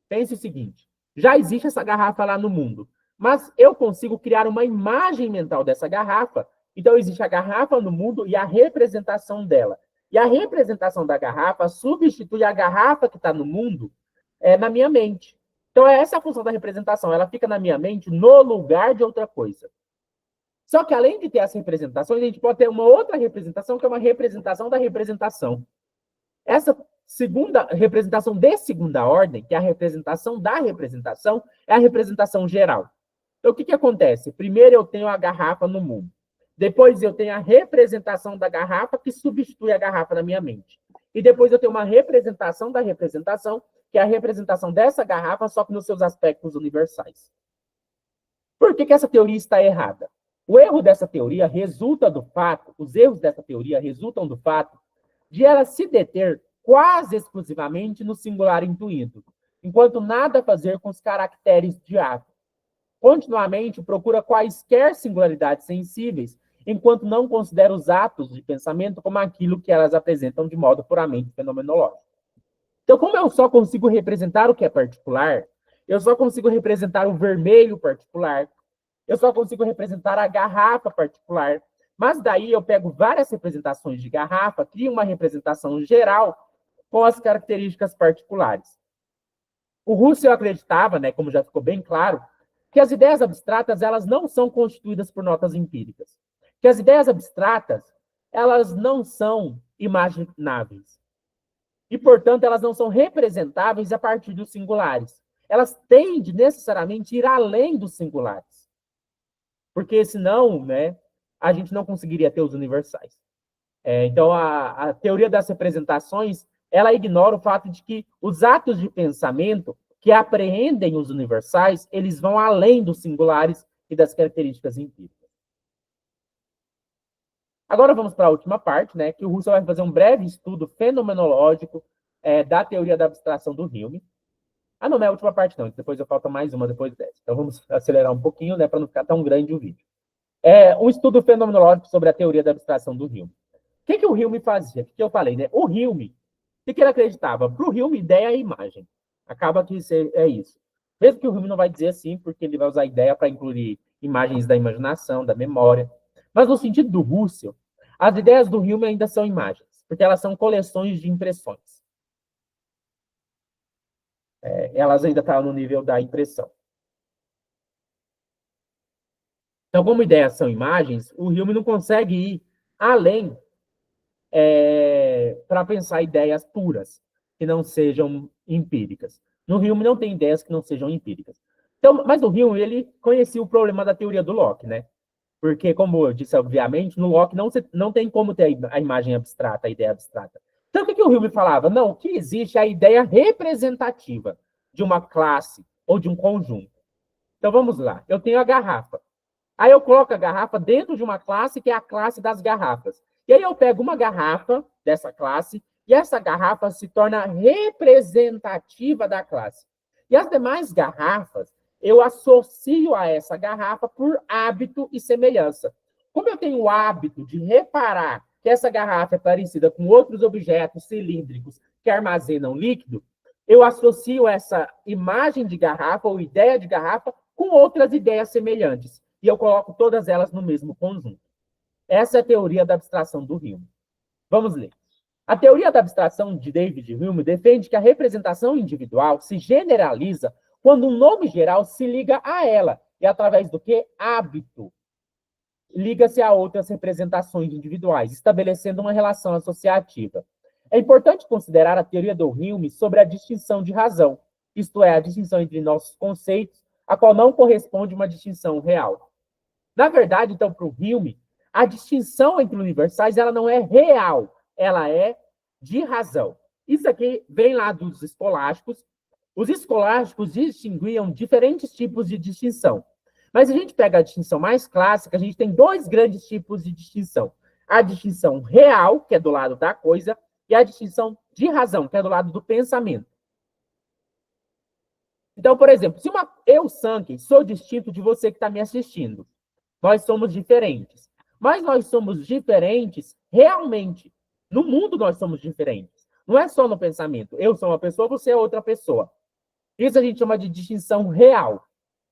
Pense o seguinte, já existe essa garrafa lá no mundo, mas eu consigo criar uma imagem mental dessa garrafa. Então, existe a garrafa no mundo e a representação dela. E a representação da garrafa substitui a garrafa que está no mundo na minha mente. Então, é essa a função da representação. Ela fica na minha mente no lugar de outra coisa. Só que, além de ter as representações, a gente pode ter uma outra representação, que é uma representação da representação. Essa segunda representação de segunda ordem, que é a representação da representação, é a representação geral. Então, o que acontece? Primeiro eu tenho a garrafa no mundo. Depois eu tenho a representação da garrafa, que substitui a garrafa na minha mente. E depois eu tenho uma representação da representação, que é a representação dessa garrafa, só que nos seus aspectos universais. Por que essa teoria está errada? O erro dessa teoria resulta do fato, os erros dessa teoria resultam do fato de ela se deter quase exclusivamente no singular intuído, enquanto nada a fazer com os caracteres de ato. Continuamente procura quaisquer singularidades sensíveis, enquanto não considera os atos de pensamento como aquilo que elas apresentam de modo puramente fenomenológico. Então, como eu só consigo representar o que é particular, eu só consigo representar o vermelho particular, eu só consigo representar a garrafa particular, mas daí eu pego várias representações de garrafa, crio uma representação geral com as características particulares. O Russell acreditava, né, como já ficou bem claro, que as ideias abstratas elas não são constituídas por notas empíricas. Que as ideias abstratas elas não são imagináveis. E, portanto, elas não são representáveis a partir dos singulares. Elas têm de necessariamente ir além dos singulares. Porque, senão, né, a gente não conseguiria ter os universais. Então, a teoria das representações, ela ignora o fato de que os atos de pensamento que apreendem os universais, eles vão além dos singulares e das características empíricas. Agora vamos para a última parte, né, que o Russell vai fazer um breve estudo fenomenológico da teoria da abstração do Hume. Ah, não é a última parte, não. Depois eu falta mais uma depois dessa. Então vamos acelerar um pouquinho, né, para não ficar tão grande o vídeo. Um estudo fenomenológico sobre a teoria da abstração do Hume. O que o Hume fazia? O que eu falei, né? O Hume, o que ele acreditava? Para o Hume, ideia é imagem. Acaba que é isso. Mesmo que o Hume não vai dizer assim, porque ele vai usar ideia para incluir imagens da imaginação, da memória. Mas no sentido do Russell, as ideias do Hume ainda são imagens, porque elas são coleções de impressões. Elas ainda estão no nível da impressão. Então, como ideias são imagens, o Hume não consegue ir além para pensar ideias puras, que não sejam empíricas. No Hume não tem ideias que não sejam empíricas. Então, mas o Hume, ele conhecia o problema da teoria do Locke, né? Porque, como eu disse, obviamente, no Locke não tem como ter a imagem abstrata, a ideia abstrata. Então, o que o Hume falava? Não, o que existe é a ideia representativa de uma classe ou de um conjunto. Então, vamos lá. Eu tenho a garrafa. Aí eu coloco a garrafa dentro de uma classe, que é a classe das garrafas. E aí eu pego uma garrafa dessa classe, e essa garrafa se torna representativa da classe. E as demais garrafas, eu associo a essa garrafa por hábito e semelhança. Como eu tenho o hábito de reparar que essa garrafa é parecida com outros objetos cilíndricos que armazenam líquido, eu associo essa imagem de garrafa ou ideia de garrafa com outras ideias semelhantes. E eu coloco todas elas no mesmo conjunto. Essa é a teoria da abstração do Hume. Vamos ler. A teoria da abstração de David Hume defende que a representação individual se generaliza quando um nome geral se liga a ela, e através do que? Hábito. Liga-se a outras representações individuais, estabelecendo uma relação associativa. É importante considerar a teoria do Hume sobre a distinção de razão, isto é, a distinção entre nossos conceitos, a qual não corresponde uma distinção real. Na verdade, então, para o Hume, a distinção entre universais ela não é real, ela é de razão. Isso aqui vem lá dos escolásticos. Os escolásticos distinguiam diferentes tipos de distinção. Mas se a gente pega a distinção mais clássica, a gente tem dois grandes tipos de distinção. A distinção real, que é do lado da coisa, e a distinção de razão, que é do lado do pensamento. Então, por exemplo, se eu, Sankey, sou distinto de você que está me assistindo, nós somos diferentes. Mas nós somos diferentes realmente. No mundo nós somos diferentes. Não é só no pensamento. Eu sou uma pessoa, você é outra pessoa. Isso a gente chama de distinção real.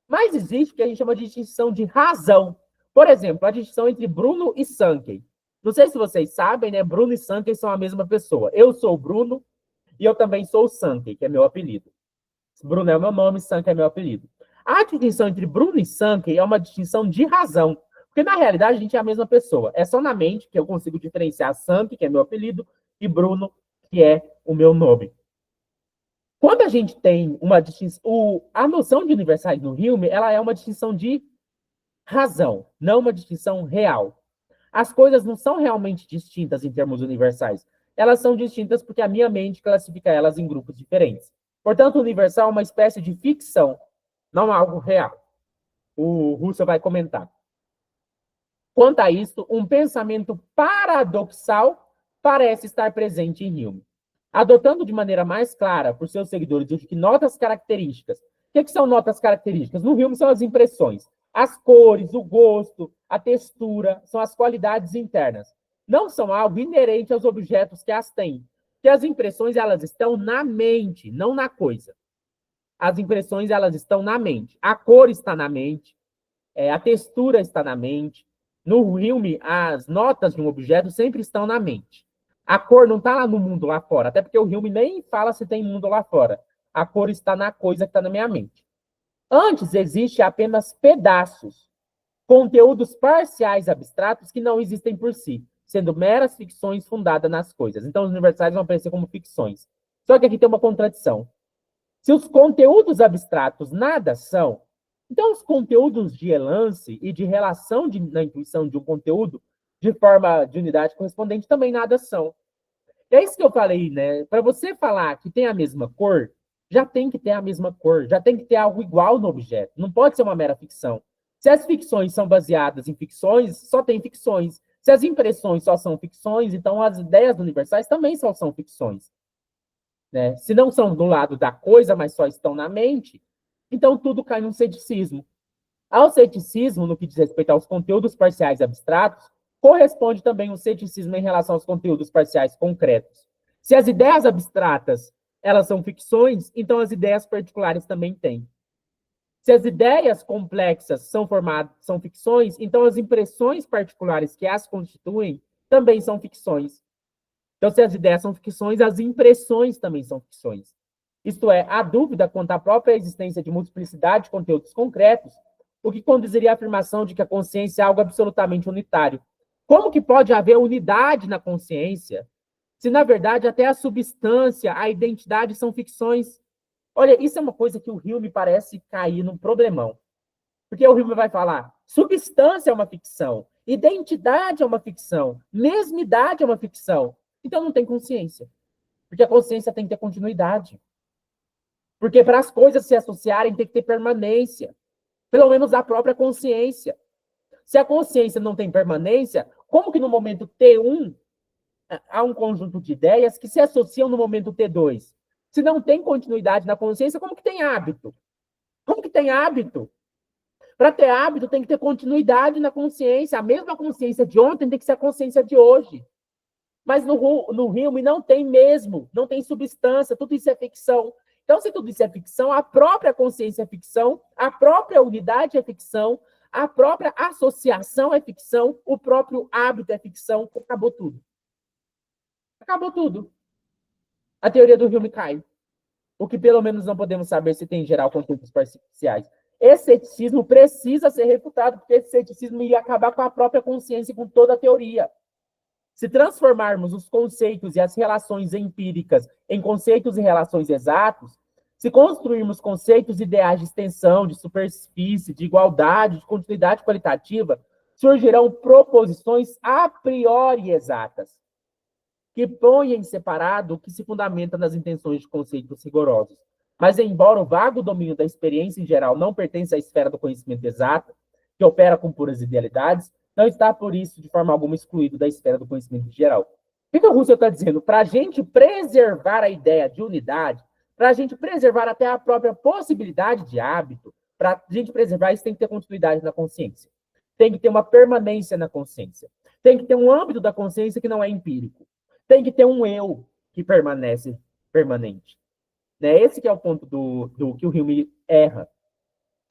Mas existe o que a gente chama de distinção de razão. Por exemplo, a distinção entre Bruno e Sankey. Não sei se vocês sabem, né? Bruno e Sankey são a mesma pessoa. Eu sou o Bruno e eu também sou o Sankey, que é meu apelido. Bruno é o meu nome, Sankey é meu apelido. A distinção entre Bruno e Sankey é uma distinção de razão. Porque, na realidade, a gente é a mesma pessoa. É só na mente que eu consigo diferenciar Sankey, que é meu apelido, e Bruno, que é o meu nome. Quando a gente tem uma distinção... A noção de universais no Hume, ela é uma distinção de razão, não uma distinção real. As coisas não são realmente distintas em termos universais. Elas são distintas porque a minha mente classifica elas em grupos diferentes. Portanto, o universal é uma espécie de ficção, não algo real. O Russell vai comentar. Quanto a isso, um pensamento paradoxal parece estar presente em Hume, adotando de maneira mais clara por seus seguidores de que notas características. O que são notas características? No Hume são as impressões. As cores, o gosto, a textura, são as qualidades internas. Não são algo inerente aos objetos que as têm. Porque as impressões, elas estão na mente, não na coisa. As impressões, elas estão na mente. A cor está na mente, a textura está na mente. No Hume, as notas de um objeto sempre estão na mente. A cor não está lá no mundo lá fora, até porque o Hume nem fala se tem mundo lá fora. A cor está na coisa que está na minha mente. Antes, existe apenas pedaços, conteúdos parciais abstratos que não existem por si, sendo meras ficções fundadas nas coisas. Então, os universais vão aparecer como ficções. Só que aqui tem uma contradição. Se os conteúdos abstratos nada são, então os conteúdos de elance e de relação na intuição de um conteúdo de forma de unidade correspondente também nada são. E é isso que eu falei, né? Para você falar que tem a mesma cor, já tem que ter a mesma cor, já tem que ter algo igual no objeto. Não pode ser uma mera ficção. Se as ficções são baseadas em ficções, só tem ficções. Se as impressões só são ficções, então as ideias universais também só são ficções. né? Se não são do lado da coisa, mas só estão na mente, então tudo cai num ceticismo. Ao ceticismo, no que diz respeito aos conteúdos parciais abstratos, corresponde também um ceticismo em relação aos conteúdos parciais concretos. Se as ideias abstratas elas são ficções, então as ideias particulares também têm. Se as ideias complexas são ficções, então as impressões particulares que as constituem também são ficções. Então, se as ideias são ficções, as impressões também são ficções. Isto é, a dúvida quanto à própria existência de multiplicidade de conteúdos concretos, o que conduziria à afirmação de que a consciência é algo absolutamente unitário. Como que pode haver unidade na consciência, se, na verdade, até a substância, a identidade são ficções? Olha, isso é uma coisa que o Hume parece cair num problemão. Porque o Hume vai falar, substância é uma ficção, identidade é uma ficção, mesmidade é uma ficção. Então não tem consciência. Porque a consciência tem que ter continuidade. Porque para as coisas se associarem tem que ter permanência. Pelo menos a própria consciência. Se a consciência não tem permanência, como que no momento T1 há um conjunto de ideias que se associam no momento T2? Se não tem continuidade na consciência, como que tem hábito? Como que tem hábito? Para ter hábito, tem que ter continuidade na consciência. A mesma consciência de ontem tem que ser a consciência de hoje. Mas no Hume não tem mesmo, não tem substância, tudo isso é ficção. Então, se tudo isso é ficção, a própria consciência é ficção, a própria unidade é ficção, a própria associação é ficção, o próprio hábito é ficção, acabou tudo. Acabou tudo. A teoria do Hume cai. O que pelo menos não podemos saber se tem em geral conteúdos parciais. Esse ceticismo precisa ser refutado, porque esse ceticismo ia acabar com a própria consciência e com toda a teoria. Se transformarmos os conceitos e as relações empíricas em conceitos e relações exatos, se construirmos conceitos ideais de extensão, de superfície, de igualdade, de continuidade qualitativa, surgirão proposições a priori exatas, que põem em separado o que se fundamenta nas intenções de conceitos rigorosos. Mas, embora o vago domínio da experiência em geral não pertença à esfera do conhecimento exato, que opera com puras idealidades, não está, por isso, de forma alguma excluído da esfera do conhecimento geral. O que o Russell está dizendo? Para a gente preservar a ideia de unidade, para a gente preservar até a própria possibilidade de hábito, para a gente preservar isso tem que ter continuidade na consciência. Tem que ter uma permanência na consciência. Tem que ter um âmbito da consciência que não é empírico. Tem que ter um eu que permanece permanente. Né? Esse que é o ponto do que o Hume erra.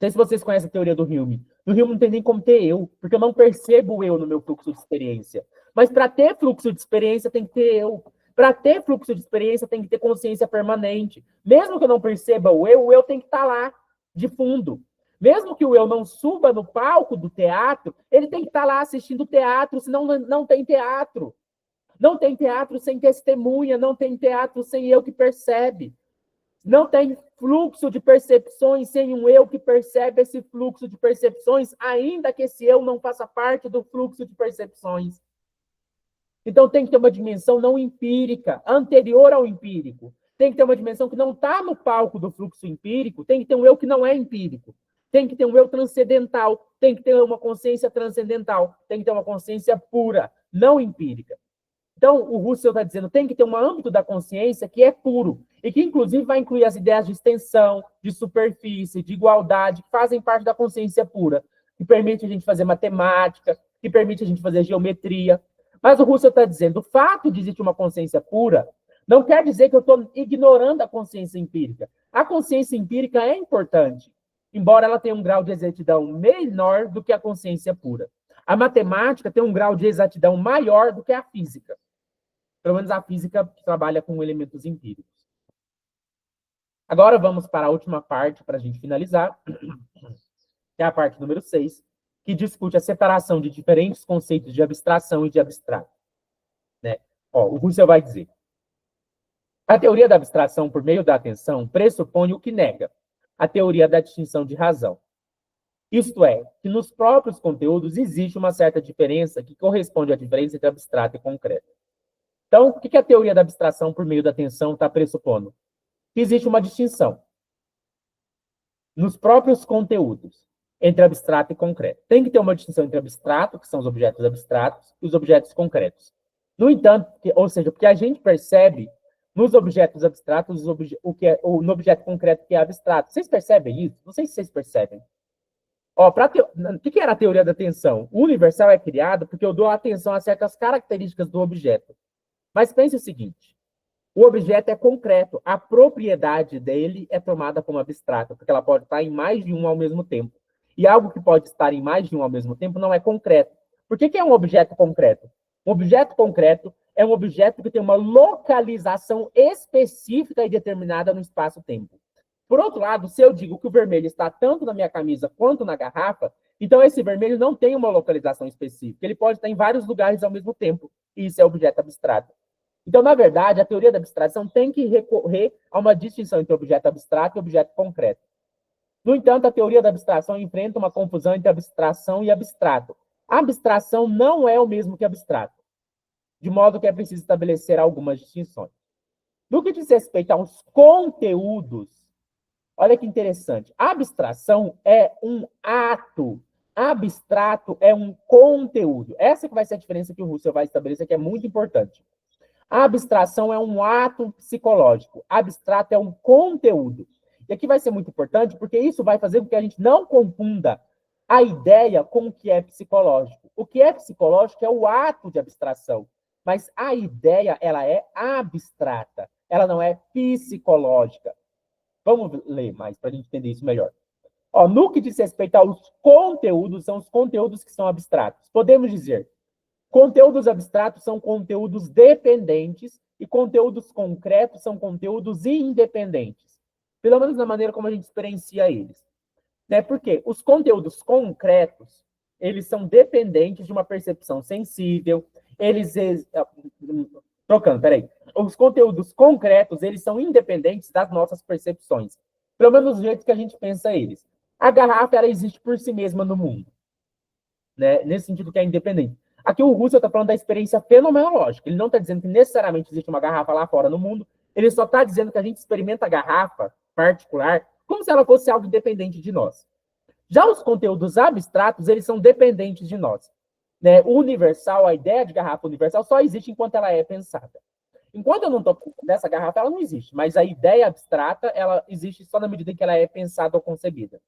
Não sei se vocês conhecem a teoria do Hume. No Hume não tem nem como ter eu, porque eu não percebo o eu no meu fluxo de experiência. Mas para ter fluxo de experiência tem que ter eu. Para ter fluxo de experiência tem que ter consciência permanente. Mesmo que eu não perceba o eu tem que estar lá, de fundo. Mesmo que o eu não suba no palco do teatro, ele tem que estar lá assistindo o teatro, senão não tem teatro. Não tem teatro sem testemunha, não tem teatro sem eu que percebe. Não tem fluxo de percepções sem um eu que percebe esse fluxo de percepções, ainda que esse eu não faça parte do fluxo de percepções. Então tem que ter uma dimensão não empírica, anterior ao empírico. Tem que ter uma dimensão que não está no palco do fluxo empírico, tem que ter um eu que não é empírico. Tem que ter um eu transcendental, tem que ter uma consciência transcendental, tem que ter uma consciência pura, não empírica. Então, o Russell está dizendo tem que ter um âmbito da consciência que é puro, e que, inclusive, vai incluir as ideias de extensão, de superfície, de igualdade, que fazem parte da consciência pura, que permite a gente fazer matemática, que permite a gente fazer geometria. Mas o Russell está dizendo o fato de existir uma consciência pura não quer dizer que eu estou ignorando a consciência empírica. A consciência empírica é importante, embora ela tenha um grau de exatidão menor do que a consciência pura. A matemática tem um grau de exatidão maior do que a física. Pelo menos a física trabalha com elementos empíricos. Agora vamos para a última parte, para a gente finalizar, que é a parte número 6, que discute a separação de diferentes conceitos de abstração e de abstrato. Né? O Russell vai dizer: a teoria da abstração por meio da atenção pressupõe o que nega, a teoria da distinção de razão. Isto é, que nos próprios conteúdos existe uma certa diferença que corresponde à diferença entre abstrato e concreto. Então, o que a teoria da abstração por meio da atenção está pressupondo? Que existe uma distinção nos próprios conteúdos entre abstrato e concreto. Tem que ter uma distinção entre abstrato, que são os objetos abstratos, e os objetos concretos. No entanto, ou seja, porque a gente percebe nos objetos abstratos, no objeto concreto que é abstrato. Vocês percebem isso? Não sei se vocês percebem. Ó, o que era a teoria da atenção? O universal é criado porque eu dou atenção a certas características do objeto. Mas pense o seguinte, o objeto é concreto, a propriedade dele é tomada como abstrata, porque ela pode estar em mais de um ao mesmo tempo. E algo que pode estar em mais de um ao mesmo tempo não é concreto. Por que é um objeto concreto? Um objeto concreto é um objeto que tem uma localização específica e determinada no espaço-tempo. Por outro lado, se eu digo que o vermelho está tanto na minha camisa quanto na garrafa, então esse vermelho não tem uma localização específica. Ele pode estar em vários lugares ao mesmo tempo. E isso é objeto abstrato. Então, na verdade, a teoria da abstração tem que recorrer a uma distinção entre objeto abstrato e objeto concreto. No entanto, a teoria da abstração enfrenta uma confusão entre abstração e abstrato. A abstração não é o mesmo que abstrato, de modo que é preciso estabelecer algumas distinções. No que diz respeito aos conteúdos, olha que interessante. A abstração é um ato. Abstrato é um conteúdo. Essa que vai ser a diferença que o Russell vai estabelecer, que é muito importante. A abstração é um ato psicológico. Abstrato é um conteúdo. E aqui vai ser muito importante, porque isso vai fazer com que a gente não confunda a ideia com o que é psicológico. O que é psicológico é o ato de abstração. Mas a ideia, ela é abstrata. Ela não é psicológica. Vamos ler mais para a gente entender isso melhor. Ó, no que diz respeito aos conteúdos, são os conteúdos que são abstratos. Podemos dizer, conteúdos abstratos são conteúdos dependentes e conteúdos concretos são conteúdos independentes. Pelo menos na maneira como a gente experiencia eles. Né? Porque os conteúdos concretos, eles são dependentes de uma percepção sensível, trocando, peraí. Os conteúdos concretos, eles são independentes das nossas percepções. Pelo menos do jeito que a gente pensa eles. A garrafa, ela existe por si mesma no mundo. Né? Nesse sentido que é independente. Aqui o Russell está falando da experiência fenomenológica. Ele não está dizendo que necessariamente existe uma garrafa lá fora no mundo. Ele só está dizendo que a gente experimenta a garrafa particular como se ela fosse algo independente de nós. Já os conteúdos abstratos, eles são dependentes de nós. Né? O universal, a ideia de garrafa universal só existe enquanto ela é pensada. Enquanto eu não estou nessa garrafa, ela não existe. Mas a ideia abstrata, ela existe só na medida em que ela é pensada ou concebida.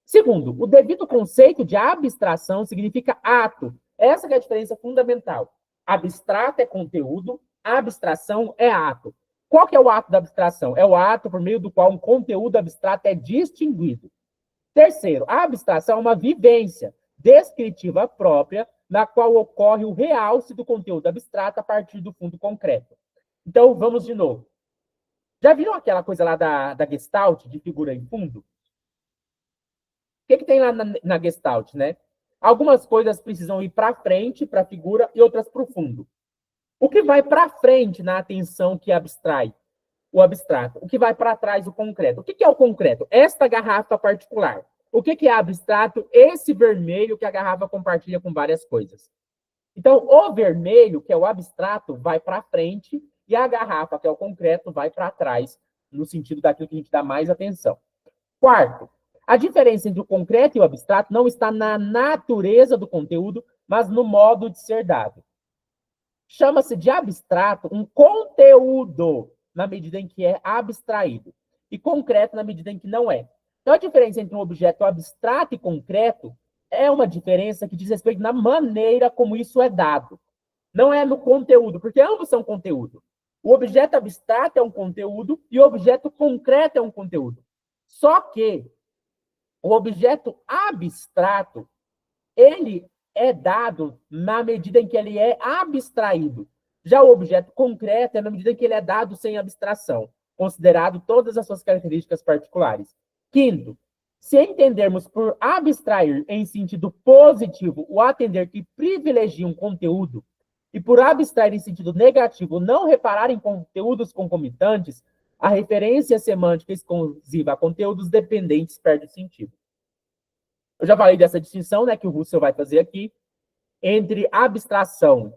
Segundo, o devido conceito de abstração significa ato. Essa é a diferença fundamental. Abstrato é conteúdo, abstração é ato. Qual que é o ato da abstração? É o ato por meio do qual um conteúdo abstrato é distinguido. Terceiro, a abstração é uma vivência descritiva própria, na qual ocorre o realce do conteúdo abstrato a partir do fundo concreto. Então, vamos de novo. Já viram aquela coisa lá da Gestalt, de figura em fundo? O que tem lá na Gestalt, né? Algumas coisas precisam ir para frente, para a figura, e outras para o fundo. O que vai para frente na atenção que abstrai? O abstrato. O que vai para trás, o concreto. O que é o concreto? Esta garrafa particular. O que é abstrato? Esse vermelho que a garrafa compartilha com várias coisas. Então, o vermelho, que é o abstrato, vai para frente, e a garrafa, que é o concreto, vai para trás, no sentido daquilo que a gente dá mais atenção. Quarto, a diferença entre o concreto e o abstrato não está na natureza do conteúdo, mas no modo de ser dado. Chama-se de abstrato um conteúdo, na medida em que é abstraído, e concreto na medida em que não é. Então, a diferença entre um objeto abstrato e concreto é uma diferença que diz respeito na maneira como isso é dado. Não é no conteúdo, porque ambos são conteúdo. O objeto abstrato é um conteúdo e o objeto concreto é um conteúdo. Só que o objeto abstrato, ele é dado na medida em que ele é abstraído. Já o objeto concreto é na medida em que ele é dado sem abstração, considerado todas as suas características particulares. Quinto, se entendermos por abstrair em sentido positivo o atender que privilegia um conteúdo, e por abstrair em sentido negativo não reparar em conteúdos concomitantes, a referência semântica exclusiva a conteúdos dependentes perde o sentido. Eu já falei dessa distinção, né, que o Russell vai fazer aqui, entre abstração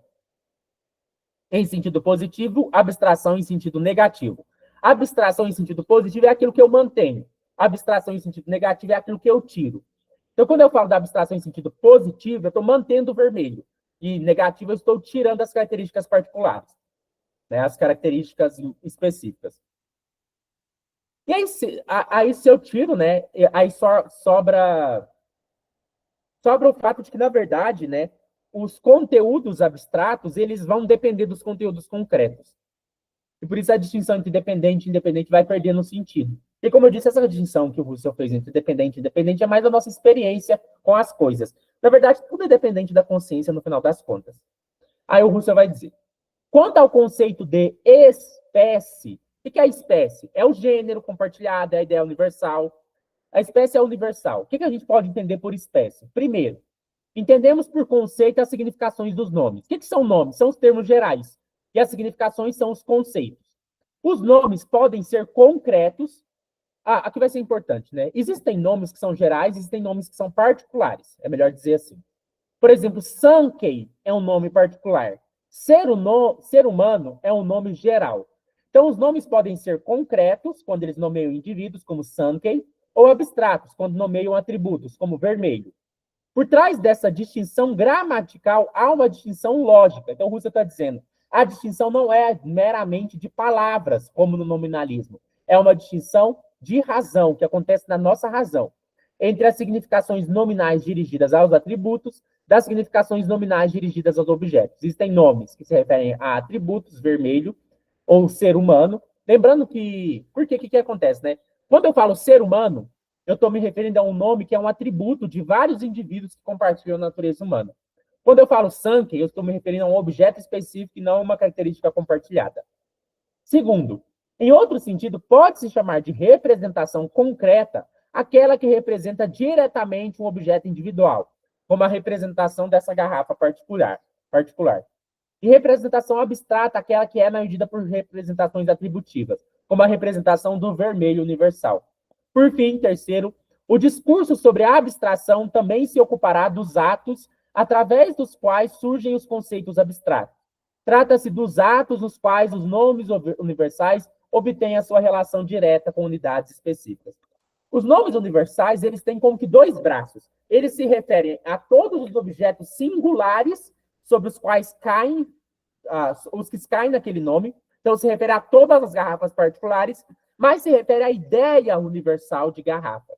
em sentido positivo, abstração em sentido negativo. Abstração em sentido positivo é aquilo que eu mantenho. Abstração em sentido negativo é aquilo que eu tiro. Então, quando eu falo da abstração em sentido positivo, eu estou mantendo o vermelho. E negativo, eu estou tirando as características particulares. né, as características específicas. E aí se eu tiro, né, aí sobra o fato de que, na verdade, né, os conteúdos abstratos, eles vão depender dos conteúdos concretos. E por isso a distinção entre dependente e independente vai perdendo sentido. E como eu disse, essa distinção que o Russell fez entre dependente e independente é mais a nossa experiência com as coisas. Na verdade, tudo é dependente da consciência no final das contas. Aí o Russell vai dizer, quanto ao conceito de espécie, o que é a espécie? É o gênero compartilhado, é a ideia universal. A espécie é universal. O que a gente pode entender por espécie? Primeiro, entendemos por conceito as significações dos nomes. O que são nomes? São os termos gerais. E as significações são os conceitos. Os nomes podem ser concretos. Aqui vai ser importante, né? Existem nomes que são gerais, existem nomes que são particulares. É melhor dizer assim. Por exemplo, Sankey é um nome particular. Ser humano é um nome geral. Então, os nomes podem ser concretos, quando eles nomeiam indivíduos, como Sankey, ou abstratos, quando nomeiam atributos, como vermelho. Por trás dessa distinção gramatical, há uma distinção lógica. Então, o Russell está dizendo, a distinção não é meramente de palavras, como no nominalismo. É uma distinção de razão, que acontece na nossa razão, entre as significações nominais dirigidas aos atributos, das significações nominais dirigidas aos objetos. Existem nomes que se referem a atributos, vermelho, ou ser humano. Lembrando que... Por que que acontece, né? Quando eu falo ser humano, eu estou me referindo a um nome que é um atributo de vários indivíduos que compartilham a natureza humana. Quando eu falo Sankey, eu estou me referindo a um objeto específico e não a uma característica compartilhada. Segundo, em outro sentido, pode-se chamar de representação concreta aquela que representa diretamente um objeto individual, como a representação dessa garrafa particular. E representação abstrata, aquela que é medida por representações atributivas, como a representação do vermelho universal. Por fim, terceiro, o discurso sobre a abstração também se ocupará dos atos através dos quais surgem os conceitos abstratos. Trata-se dos atos nos quais os nomes universais obtêm a sua relação direta com unidades específicas. Os nomes universais, eles têm como que dois braços. Eles se referem a todos os objetos singulares sobre os quais caem, os que caem naquele nome. Então, se refere a todas as garrafas particulares, mas se refere à ideia universal de garrafa.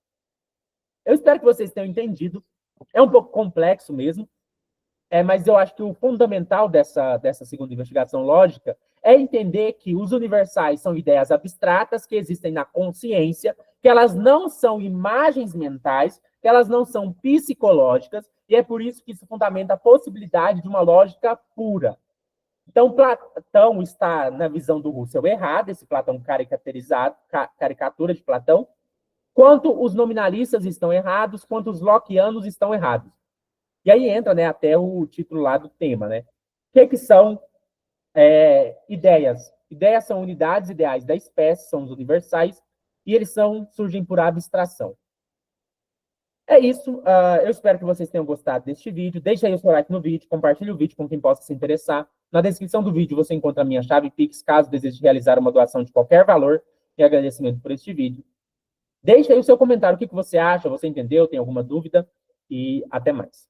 Eu espero que vocês tenham entendido. É um pouco complexo mesmo, mas eu acho que o fundamental dessa segunda investigação lógica é entender que os universais são ideias abstratas que existem na consciência, que elas não são imagens mentais, que elas não são psicológicas, e é por isso que isso fundamenta a possibilidade de uma lógica pura. Então, Platão está, na visão do Russell, errado, esse Platão caricatura de Platão, quanto os nominalistas estão errados, quanto os lockeanos estão errados. E aí entra, né, até o título lá do tema, né? O que são ideias? Ideias são unidades ideais da espécie, são os universais, e eles surgem por abstração. É isso. Eu espero que vocês tenham gostado deste vídeo. Deixe aí o seu like no vídeo, compartilhe o vídeo com quem possa se interessar. Na descrição do vídeo você encontra a minha chave Pix, caso deseje realizar uma doação de qualquer valor, em agradecimento por este vídeo. Deixe aí o seu comentário, o que você acha, você entendeu, tem alguma dúvida, e até mais.